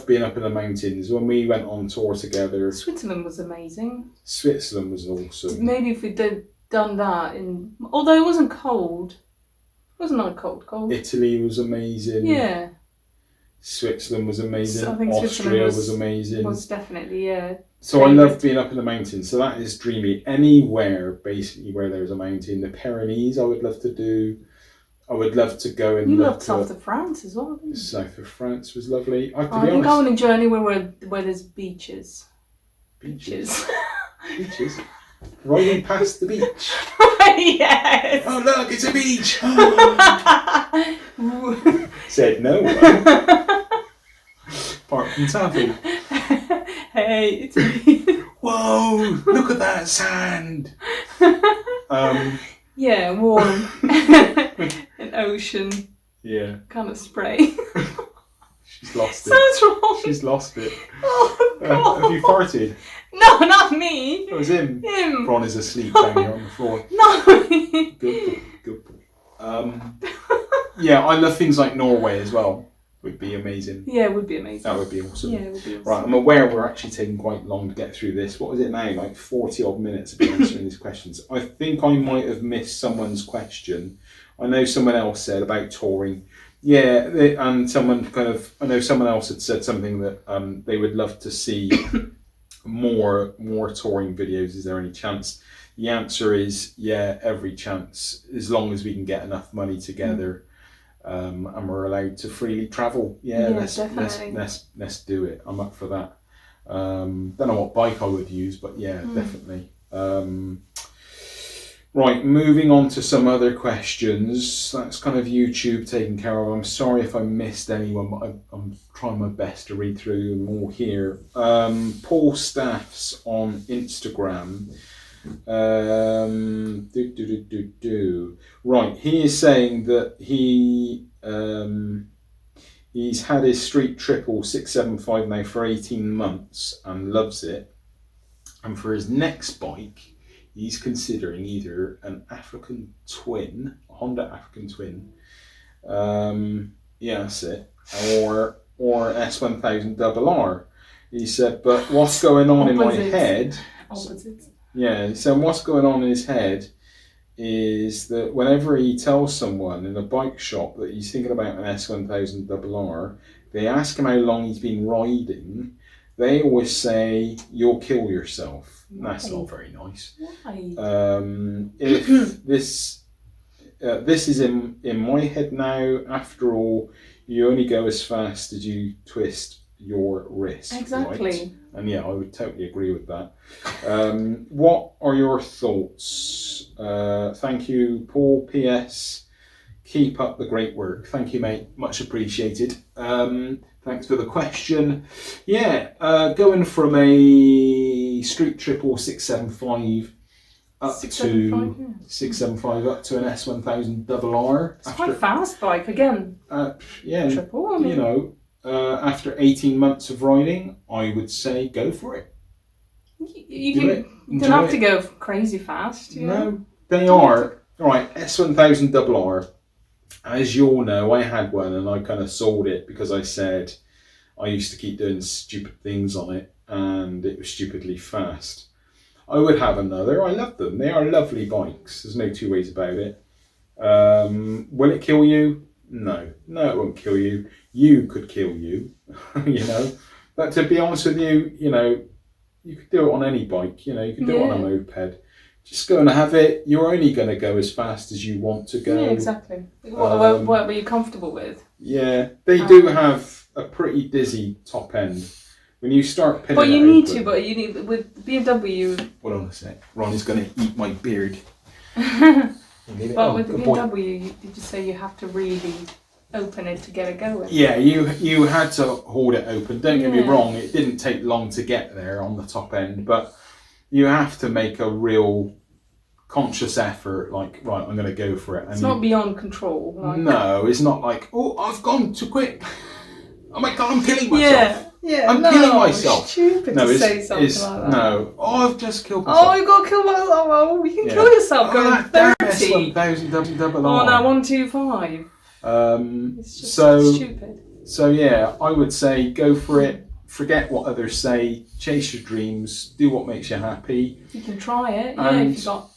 being up in the mountains. When we went on tour together, Switzerland was amazing. Switzerland was awesome. Maybe if we'd done that although it wasn't cold. It wasn't like cold. Italy was amazing. Yeah. Switzerland was amazing. I think Austria was amazing. Was definitely, yeah. So I love being up in the mountains. So that is dreamy. Anywhere basically where there's a mountain. The Pyrenees I would love to do. I would love to go and you loved south of France as well, didn't you? South of France was lovely. I think I want to enjoy anywhere where there's beaches. Beaches. Riding past the beach. Yes. Oh look, it's a beach. Said no one. Apart from Taffy. Hey, it's a beach. Whoa! Look at that sand. Yeah, warm. An ocean. Yeah. Kind of spray. She's lost it. Sounds wrong. She's lost it. Oh God. Have you farted? No, not me. It was him. Him. Ron is asleep down here on the floor. No. Good boy. Yeah, I love things like Norway as well. Would be amazing. Yeah, it would be amazing. That would be awesome. Yeah, it would be awesome. Right, I'm aware we're actually taking quite long to get through this. What was it now? Like 40 odd minutes of answering these questions. I think I might have missed someone's question. I know someone else said about touring. Yeah, and I know someone else had said something that they would love to see more touring videos. Is there any chance? The answer is yeah, every chance, as long as we can get enough money together. And we're allowed to freely travel. Yeah, let's do it. I'm up for that. Don't know what bike I would use, but yeah, definitely. Right, moving on to some other questions. That's kind of YouTube taken care of. I'm sorry if I missed anyone, but I'm trying my best to read through them all here. Paul Staffs on Instagram. Right, he is saying that He's had his Street Triple 675 now for 18 months and loves it. And for his next bike, he's considering either an African Twin, a Honda African Twin, yeah, that's it, or S1000RR. He said, but what's going on in my head? Opposites. Yeah, so what's going on in his head is that whenever he tells someone in a bike shop that he's thinking about an S1000RR, they ask him how long he's been riding. They always say, "You'll kill yourself." That's not very nice. Why? If this is in my head now. After all, you only go as fast as you twist your wrist. Exactly. Right? And yeah, I would totally agree with that. What are your thoughts? Thank you, Paul. PS. Keep up the great work. Thank you, mate. Much appreciated. Thanks for the question. Yeah, going from a Street Triple 675 up 675, to 675 up to an S1000RR. It's quite a fast bike again. Yeah, Triple. I mean, you know, after 18 months of riding, I would say go for it. you don't have to go crazy fast. You know? No, they are. All right, S1000RR. As you all know, I had one and I kind of sold it because I said I used to keep doing stupid things on it and it was stupidly fast. I would have another. I love them. They are lovely bikes. There's no two ways about it. Will it kill you? No. No, it won't kill you. You could kill you, you know. But to be honest with you, you know, you could do it on any bike. You know, you could do it on a moped. Just go and have it. You're only going to go as fast as you want to go. Yeah, exactly. What were you comfortable with? Yeah, they do have a pretty dizzy top end. When you start pinning But you need with BMW. Hold on a sec. Ron is going to eat my beard. But with the BMW, did you say you have to really open it to get it going? Yeah, you had to hold it open. Don't get me wrong, it didn't take long to get there on the top end, but you have to make a real conscious effort, like, right, I'm going to go for it. And it's not beyond control. Like... No, it's not like, oh, I've gone too quick. Oh my God, I'm killing myself. Yeah, I'm killing myself. It's stupid to say something like that. No, oh, I've just killed myself. Oh, you got to kill myself. Oh, you can kill yourself going 30. S1000RR. Oh, no, 125. It's just stupid. So yeah, I would say go for it. Forget what others say. Chase your dreams. Do what makes you happy. You can try it. Yeah, if you got.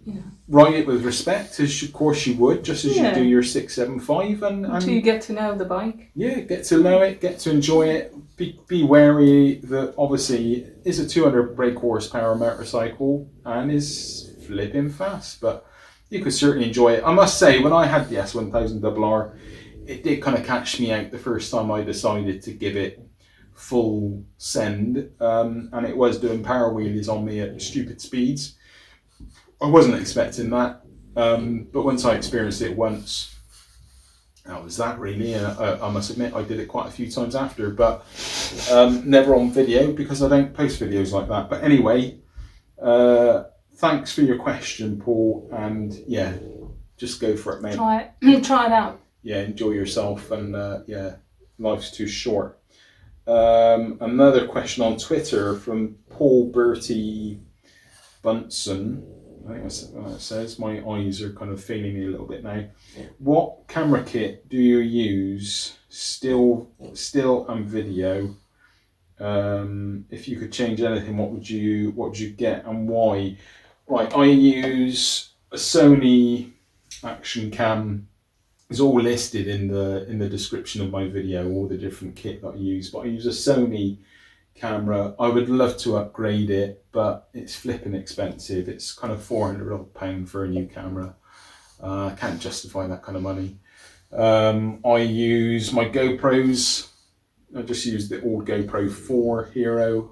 Yeah. Ride it with respect, as of course you would, just as you do your 675, and until you get to know the bike. Yeah, get to know it, get to enjoy it. Be wary that obviously it is a 200 brake horsepower motorcycle and is flipping fast, but you could certainly enjoy it. I must say, when I had the S1000RR, it did kind of catch me out the first time I decided to give it full send, and it was doing power wheelies on me at stupid speeds. I wasn't expecting that, but once I experienced it once, that was that really. I must admit I did it quite a few times after, but never on video because I don't post videos like that. But anyway, thanks for your question, Paul, and yeah, just go for it, mate. Try it out. Yeah, enjoy yourself, and yeah, life's too short. Another question on Twitter from Paul Bertie Bunsen. I think that's what it says. My eyes are kind of failing me a little bit now. What camera kit do you use? Still and video. If you could change anything, what would you get and why? Right, I use a Sony Action Cam. It's all listed in the description of my video, all the different kit that I use. But I use a Sony camera. I would love to upgrade it, but it's flipping expensive. It's kind of £400 for a new camera. I can't justify that kind of money. I use my GoPros. I just use the old GoPro 4 Hero.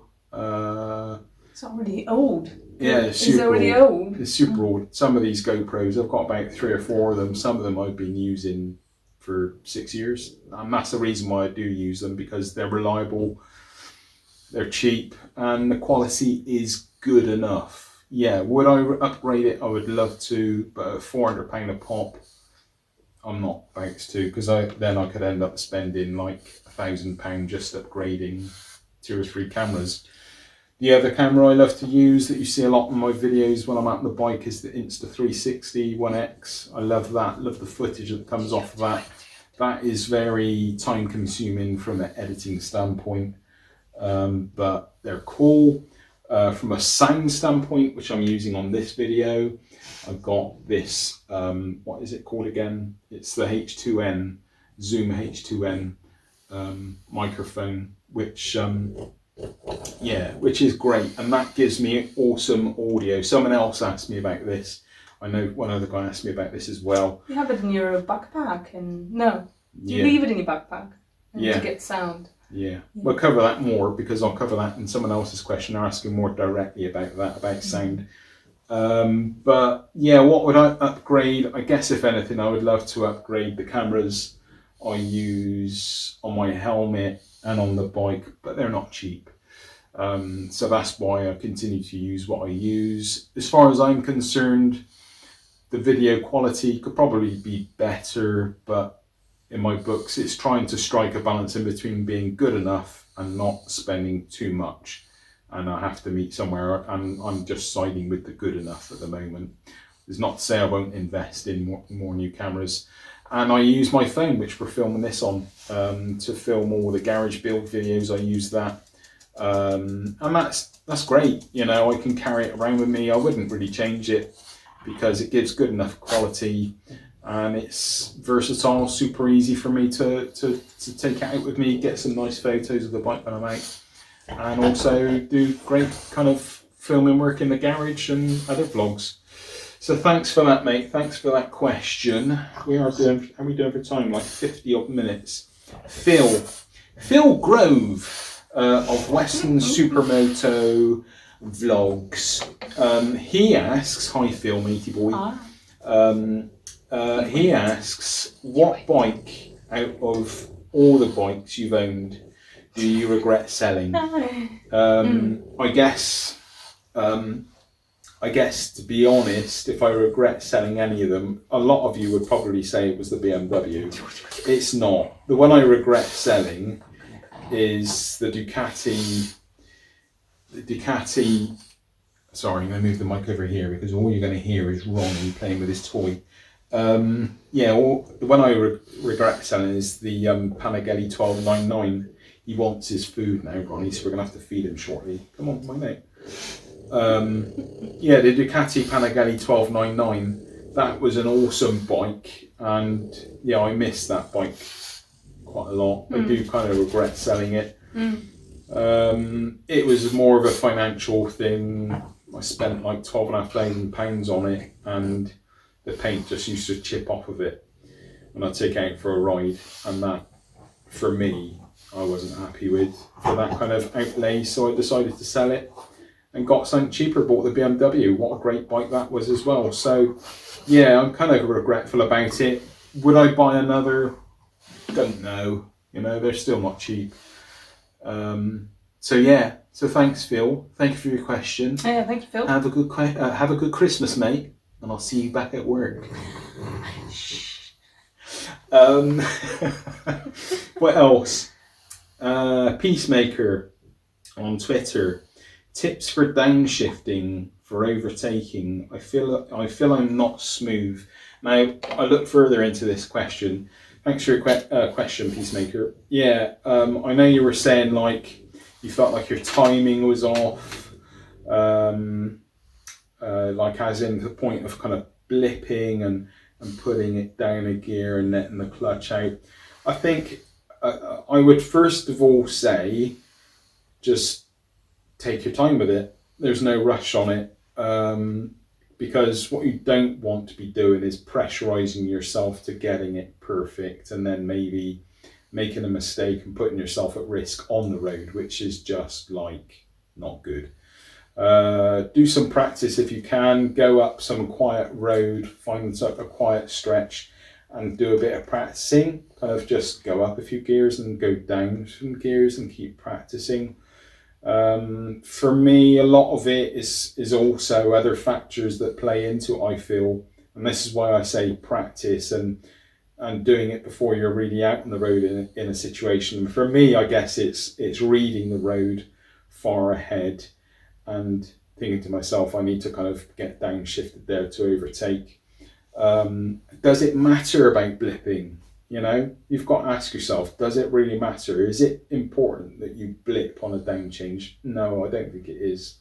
It's already old. Yeah, it's super already old. It's super old. Some of these GoPros, I've got about 3 or 4 of them. Some of them I've been using for 6 years. And that's the reason why I do use them, because they're reliable. They're cheap and the quality is good enough. Yeah, would I upgrade it? I would love to, but at £400 a pop, I'm not about to, because then I could end up spending like £1,000 just upgrading 2 or 3 cameras. The other camera I love to use that you see a lot in my videos when I'm out on the bike is the Insta360 One X. I love that, love the footage that comes off of that. That is very time consuming from an editing standpoint, but they're cool. From a sound standpoint, which I'm using on this video, I've got this, what is it called again? It's the H2N, Zoom H2N microphone, which is great, and that gives me awesome audio. Someone else asked me about this. I know one other guy asked me about this as well. You have it in your backpack, and do you leave it in your backpack to get sound? Yeah, we'll cover that more, because I'll cover that in someone else's question. They're asking more directly about that, about sound. But yeah, what would I upgrade? I guess if anything, I would love to upgrade the cameras I use on my helmet and on the bike, but they're not cheap. So that's why I continue to use what I use. As far as I'm concerned, the video quality could probably be better, but in my books, it's trying to strike a balance in between being good enough and not spending too much. And I have to meet somewhere, and I'm just siding with the good enough at the moment. It's not to say I won't invest in more new cameras. And I use my phone, which we're filming this on, to film all the garage build videos. I use that. And that's great. You know, I can carry it around with me. I wouldn't really change it, because it gives good enough quality, and it's versatile, super easy for me to take it out with me, get some nice photos of the bike when I'm out, and also do great kind of filming work in the garage and other vlogs. So thanks for that, mate. Thanks for that question. How are we doing for time? Like 50 odd minutes. Phil Grove of Western Supermoto Vlogs. He asks, hi Phil, matey boy. He asks, what bike out of all the bikes you've owned do you regret selling? I guess to be honest, if I regret selling any of them, a lot of you would probably say it was the BMW. It's not. The one I regret selling is the Ducati. Sorry, I'm going to move the mic over here, because all you're going to hear is Ronnie playing with his toy. The one I regret selling is the Panigale 1299. He wants his food now, Ronnie, so we're going to have to feed him shortly. Come on, my mate. The Ducati Panigale 1299. That was an awesome bike, and I miss that bike quite a lot. I do kind of regret selling it. It was more of a financial thing. I spent like £12,500 on it, and the paint just used to chip off of it when I take it out for a ride, and that, for me, I wasn't happy with for that kind of outlay, so I decided to sell it and got something cheaper, bought the BMW. What a great bike that was as well. So yeah, I'm kind of regretful about it. Would I buy another? Don't know. You know, they're still not cheap. So thanks, Phil. Thank you for your question. Yeah, thank you, Phil. Have a good Christmas, mate, and I'll see you back at work. What else? Peacemaker on Twitter. Tips for downshifting for overtaking. I feel I'm not smooth. Now, I look further into this question. Thanks for your question, Peacemaker. Yeah, I know you were saying like you felt like your timing was off, like as in the point of kind of blipping and putting it down a gear and letting the clutch out. I think I would first of all say just take your time with it. There's no rush on it, because what you don't want to be doing is pressurizing yourself to getting it perfect and then maybe making a mistake and putting yourself at risk on the road, which is just like not good. Do some practice if you can. Go up some quiet road, find a quiet stretch and do a bit of practicing. Kind of just go up a few gears and go down some gears and keep practicing. For me, a lot of it is also other factors that play into it, I feel, and this is why I say practice. And and doing it before you're really out on the road in a situation. For me, I guess it's reading the road far ahead and thinking to myself, I need to kind of get downshifted there to overtake. Does it matter about blipping? You know, you've got to ask yourself, does it really matter? Is it important that you blip on a down change? No, I don't think it is.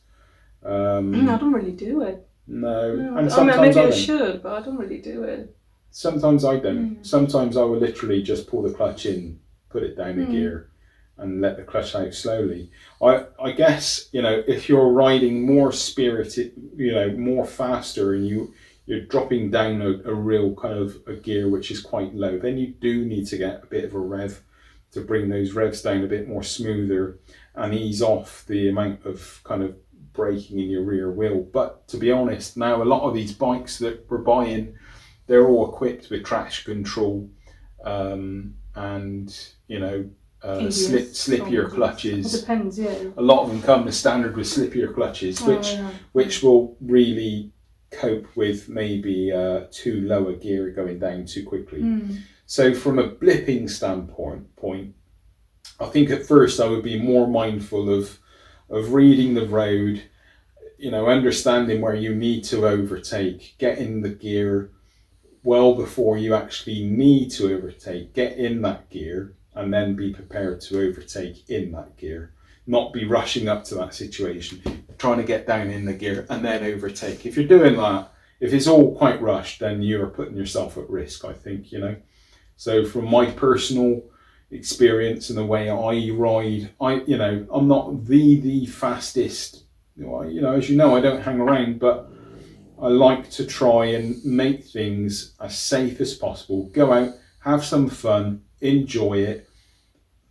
I don't really do it. No. No, And I mean, sometimes maybe I I don't. should, but I don't really do it. Sometimes I don't. Sometimes I will literally just pull the clutch in, put it down a gear, and let the clutch out slowly. I guess, you know, if you're riding more spirited, you know, more faster, and you're dropping down a real kind of a gear which is quite low, then you do need to get a bit of a rev to bring those revs down a bit more smoother and ease off the amount of kind of braking in your rear wheel. But to be honest, now a lot of these bikes that we're buying, they're all equipped with traction control and, you know, slippier clutches. It depends, yeah. A lot of them come as standard with slippier clutches, which will really cope with maybe too low a gear going down too quickly. So from a blipping standpoint, I think at first I would be more mindful of reading the road, you know, understanding where you need to overtake, get in the gear well before you actually need to overtake, get in that gear, and then be prepared to overtake in that gear. Not be rushing up to that situation, trying to get down in the gear and then overtake. If you're doing that, if it's all quite rushed, then you're putting yourself at risk, I think, you know. So from my personal experience and the way I ride, I'm not the fastest, you know, as you know, I don't hang around, but I like to try and make things as safe as possible. Go out, have some fun, enjoy it,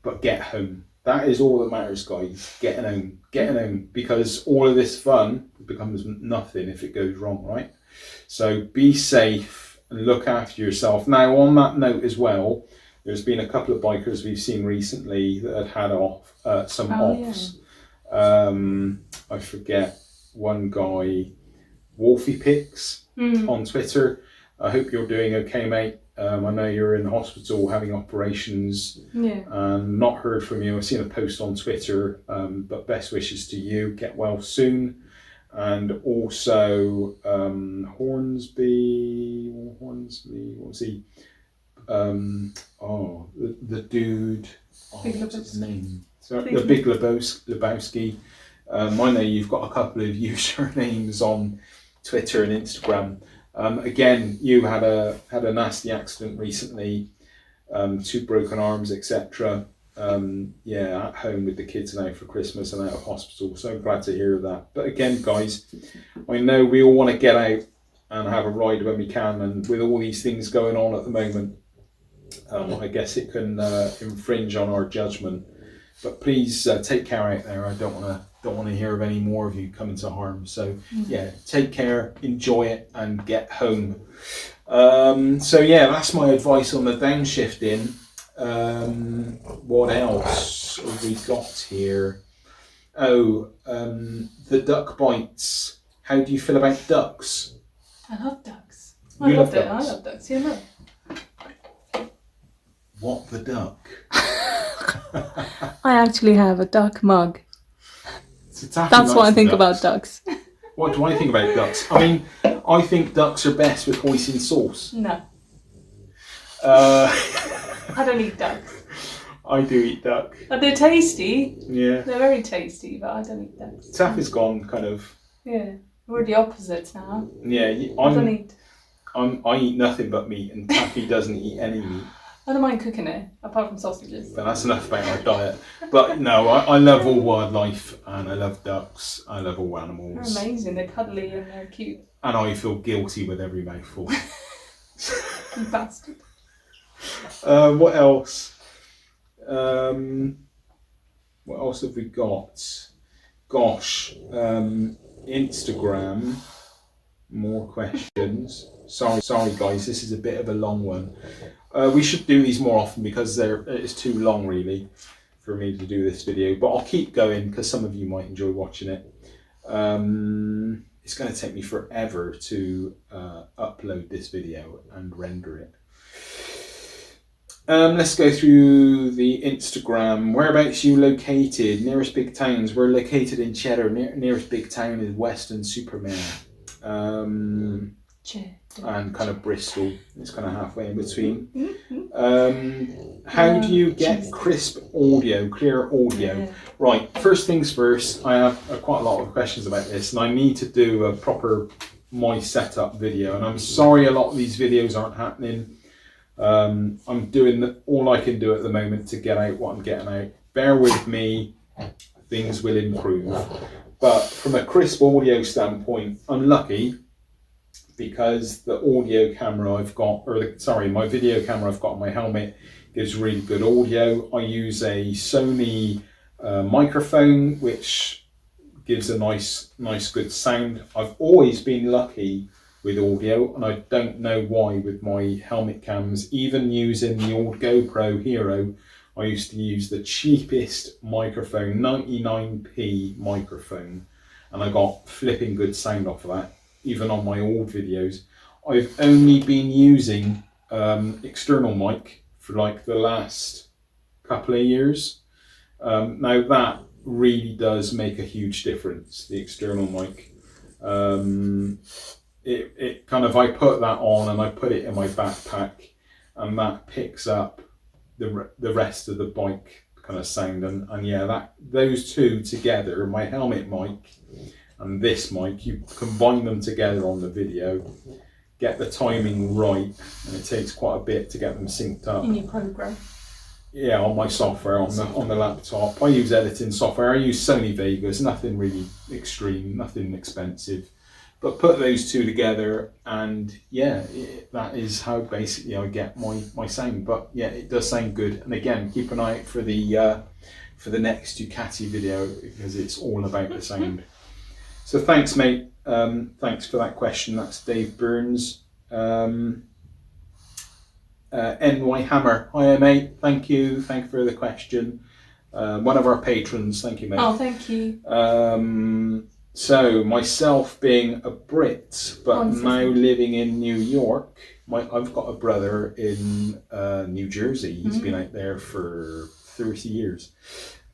but get home. That is all that matters, guys. Getting home, because all of this fun becomes nothing if it goes wrong, right? So be safe and look after yourself. Now, on that note as well, there's been a couple of bikers we've seen recently that had some offs. Yeah. I forget, one guy, Wolfie Pics on Twitter. I hope you're doing okay, mate. I know you're in the hospital having operations. Yeah. Not heard from you. I've seen a post on Twitter, but best wishes to you. Get well soon. And also Hornsby, what was he? The dude. What's his name? The Big Lebowski. I know you've got a couple of usernames on Twitter and Instagram. Again, you had a nasty accident recently, 2 broken arms, etc. At home with the kids now for Christmas and out of hospital. So glad to hear that. But again, guys, I know we all want to get out and have a ride when we can, and with all these things going on at the moment, I guess it can infringe on our judgment. But please take care out there. I don't want to hear of any more of you coming to harm. So yeah, take care, enjoy it, and get home. That's my advice on the downshifting. What else have we got here? The duck bites. How do you feel about ducks? I love ducks. I love ducks. Yeah, look. What the duck? I actually have a duck mug. That's what I think about ducks. What do I think about ducks? I mean, I think ducks are best with hoisin sauce. No. I don't eat ducks. I do eat duck. They're tasty. Yeah. They're very tasty, but I don't eat ducks. Taffy's gone kind of... Yeah. We're the opposites now. Yeah. I eat nothing but meat, and Taffy doesn't eat any meat. I don't mind cooking it, apart from sausages. But that's enough about our diet. But no, I love all wildlife, and I love ducks. I love all animals. They're amazing. They're cuddly and they're cute. And I feel guilty with every mouthful. You bastard. What else? What else have we got? Gosh, Instagram. More questions. Sorry guys, this is a bit of a long one. We should do these more often because it's too long really for me to do this video, but I'll keep going because some of you might enjoy watching it. It's going to take me forever to upload this video and render it. Let's go through the Instagram. Whereabouts you located? Nearest big towns. We're located in Cheddar. Nearest big town is Weston-super-Mare. And kind of Bristol. It's kind of halfway in between. How do you get crisp audio, clear audio? Yeah. Right, first things first, I have quite a lot of questions about this, and I need to do a proper my setup video, and I'm sorry a lot of these videos aren't happening. I'm doing all I can do at the moment to get out what I'm getting out. Bear with me, things will improve. But from a crisp audio standpoint, I'm lucky because the audio camera I've got, my video camera I've got on my helmet gives really good audio. I use a Sony microphone, which gives a nice good sound. I've always been lucky with audio, and I don't know why with my helmet cams. Even using the old GoPro Hero, I used to use the cheapest microphone, 99p microphone, and I got flipping good sound off of that, even on my old videos. I've only been using external mic for like the last couple of years. Now that really does make a huge difference, the external mic. It kind of, I put that on and I put it in my backpack, and that picks up the rest of the bike kind of sound, and yeah, those two together, my helmet mic and this mic, you combine them together on the video, get the timing right, and it takes quite a bit to get them synced up. In your program? Yeah, on my software, on the laptop. I use editing software. I use Sony Vegas, nothing really extreme, nothing expensive. But put those two together, and yeah, that is how basically I get my sound. But yeah, it does sound good. And again, keep an eye out for the next Ducati video, because it's all about the sound. So thanks, mate. Thanks for that question. That's Dave Burns. NY Hammer. Hi, mate. Thank you. Thank you for the question. One of our patrons. Thank you, mate. Oh, thank you. So myself being a Brit, but now living in New York, I've got a brother in New Jersey. He's been out there for 30 years.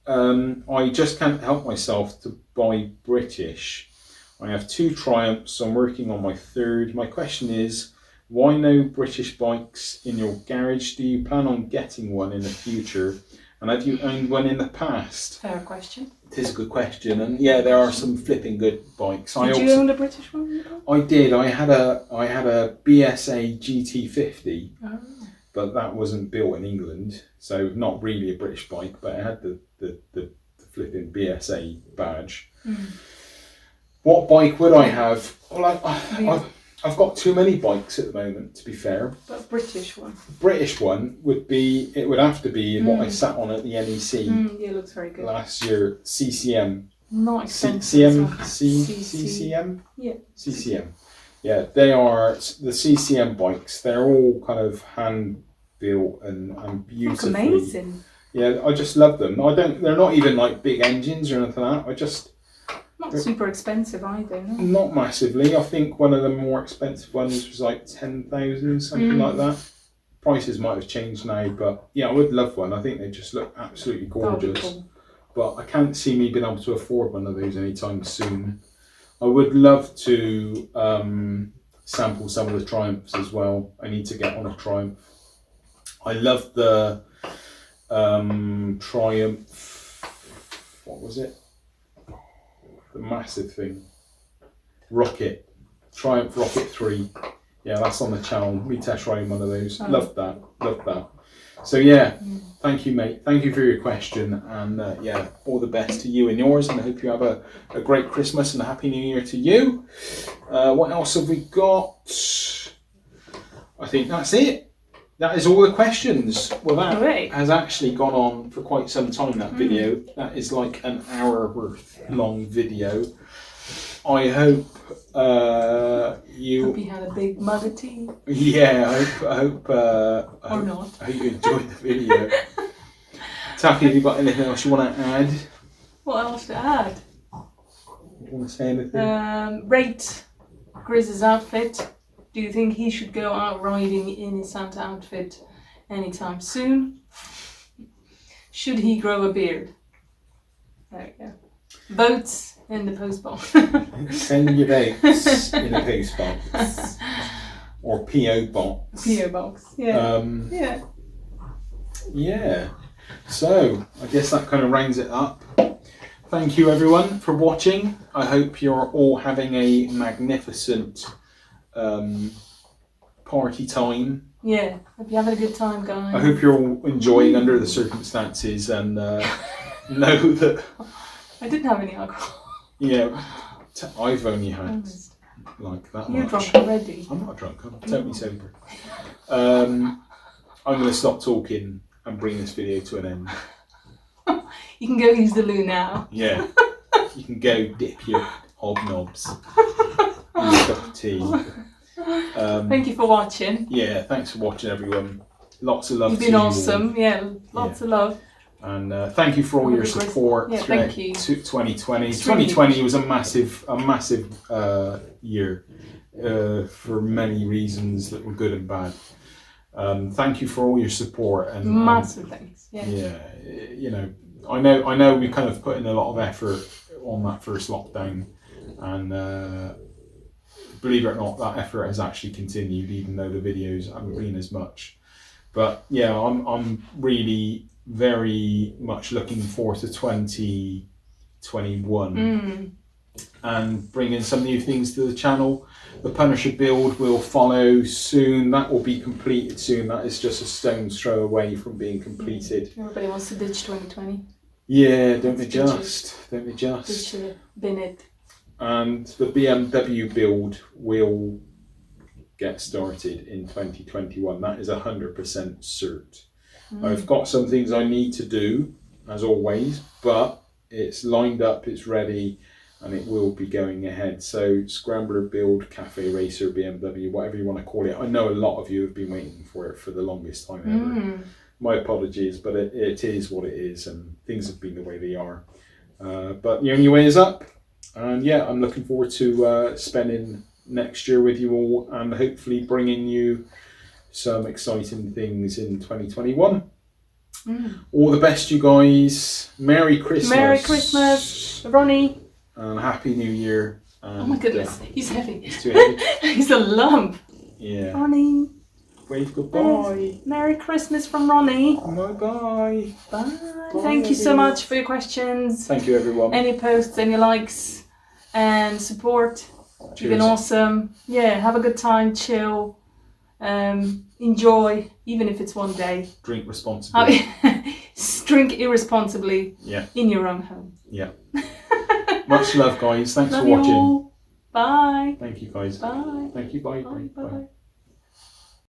I just can't help myself to buy British. I have 2 Triumphs. I'm working on my 3rd. My question is, why no British bikes in your garage? Do you plan on getting one in the future? And have you owned one in the past? Fair question. It is a good question, and yeah, there are some flipping good bikes. Did you own a British one? I did. I had a BSA GT50, but that wasn't built in England, so not really a British bike. But it had the flipping BSA badge. What bike would I have? Well, I've got too many bikes at the moment, to be fair. But British one. British one would have to be what I sat on at the NEC. Yeah, it looks very good. Last year, CCM. Not expensive. CCM? Yeah. CCM. Yeah, they are the CCM bikes. They're all kind of hand built and beautiful. That's amazing. Yeah, I just love them. They're not even like big engines or anything like that. Not super expensive either, no? Not massively. I think one of the more expensive ones was like 10,000, something like that. Prices might have changed now, but yeah, I would love one. I think they just look absolutely gorgeous. Cool. But I can't see me being able to afford one of those anytime soon. I would love to sample some of the Triumphs as well. I need to get on a Triumph. I love the Triumph, what was it? The massive thing. Triumph Rocket 3. Yeah, that's on the channel. Me test riding one of those. Love that. So yeah, thank you, mate. Thank you for your question, and yeah, all the best to you and yours, and I hope you have a great Christmas and a Happy New Year to you. What else have we got? I think that's it. That is all the questions. Well, that has actually gone on for quite some time, that video. That is like an hour worth long video. I hope you... Hope you had a big mug of tea. Yeah, I hope you enjoyed the video. Taffy, have you got anything else you want to add? What else to add? You want to say anything? Rate Griz's outfit. Do you think he should go out riding in his Santa outfit anytime soon. Should he grow a beard? There we go. Votes in the post box. Send your votes in a post box. Or P.O. box. P.O. box, yeah. Yeah. Yeah. So, I guess that kind of rounds it up. Thank you everyone for watching. I hope you're all having a magnificent party time. Yeah, hope you're having a good time, guys. I hope you're all enjoying under the circumstances and know that... I didn't have any alcohol. Yeah, I've only had like that You're much. drunk already. I'm not drunk, I'm totally sober. I'm going to stop talking and bring this video to an end. You can go use the loo now. Yeah, you can go dip your hobnobs in your cup of tea. Thank you for watching. Yeah, thanks for watching everyone. Lots of love You've to been you awesome. all. Yeah, lots of love. And thank you for all your support throughout thank you. 2020. 2020 was a massive year for many reasons that were good and bad. Thank you for all your support and massive thanks. Yeah. Yeah, you know, I know we kind of put in a lot of effort on that first lockdown, and believe it or not, that effort has actually continued, even though the videos haven't been as much. But yeah, I'm really very much looking forward to 2021 and bringing some new things to the channel. The Punisher build will follow soon. That will be completed soon. That is just a stone's throw away from being completed. Everybody wants to ditch 2020. Yeah, don't they just? Don't they just? Ditch it, bin it. And the BMW build will get started in 2021. That is 100% cert. I've got some things I need to do, as always, but it's lined up, it's ready, and it will be going ahead. So Scrambler build, Cafe Racer, BMW, whatever you want to call it. I know a lot of you have been waiting for it for the longest time ever. My apologies, but it is what it is, and things have been the way they are. But the only way is up. And yeah, I'm looking forward to spending next year with you all and hopefully bringing you some exciting things in 2021. All the best, you guys. Merry Christmas. Merry Christmas, Ronnie. And Happy New Year. And, oh my goodness, he's heavy. He's too heavy. He's a lump. Yeah. Ronnie. Wave goodbye. Merry Christmas from Ronnie. Bye-bye. Bye. Thank you so much for your questions. Thank you, everyone. Any posts, any likes, and support. Cheers. You've been awesome. Yeah, have a good time, chill, enjoy, even if it's one day. Drink responsibly. Drink irresponsibly. Yeah. In your own home. Yeah. Much love, guys. Thanks love for watching. You all. Bye. Thank you, guys. Bye. Thank you. Bye. Bye. Bye. Bye.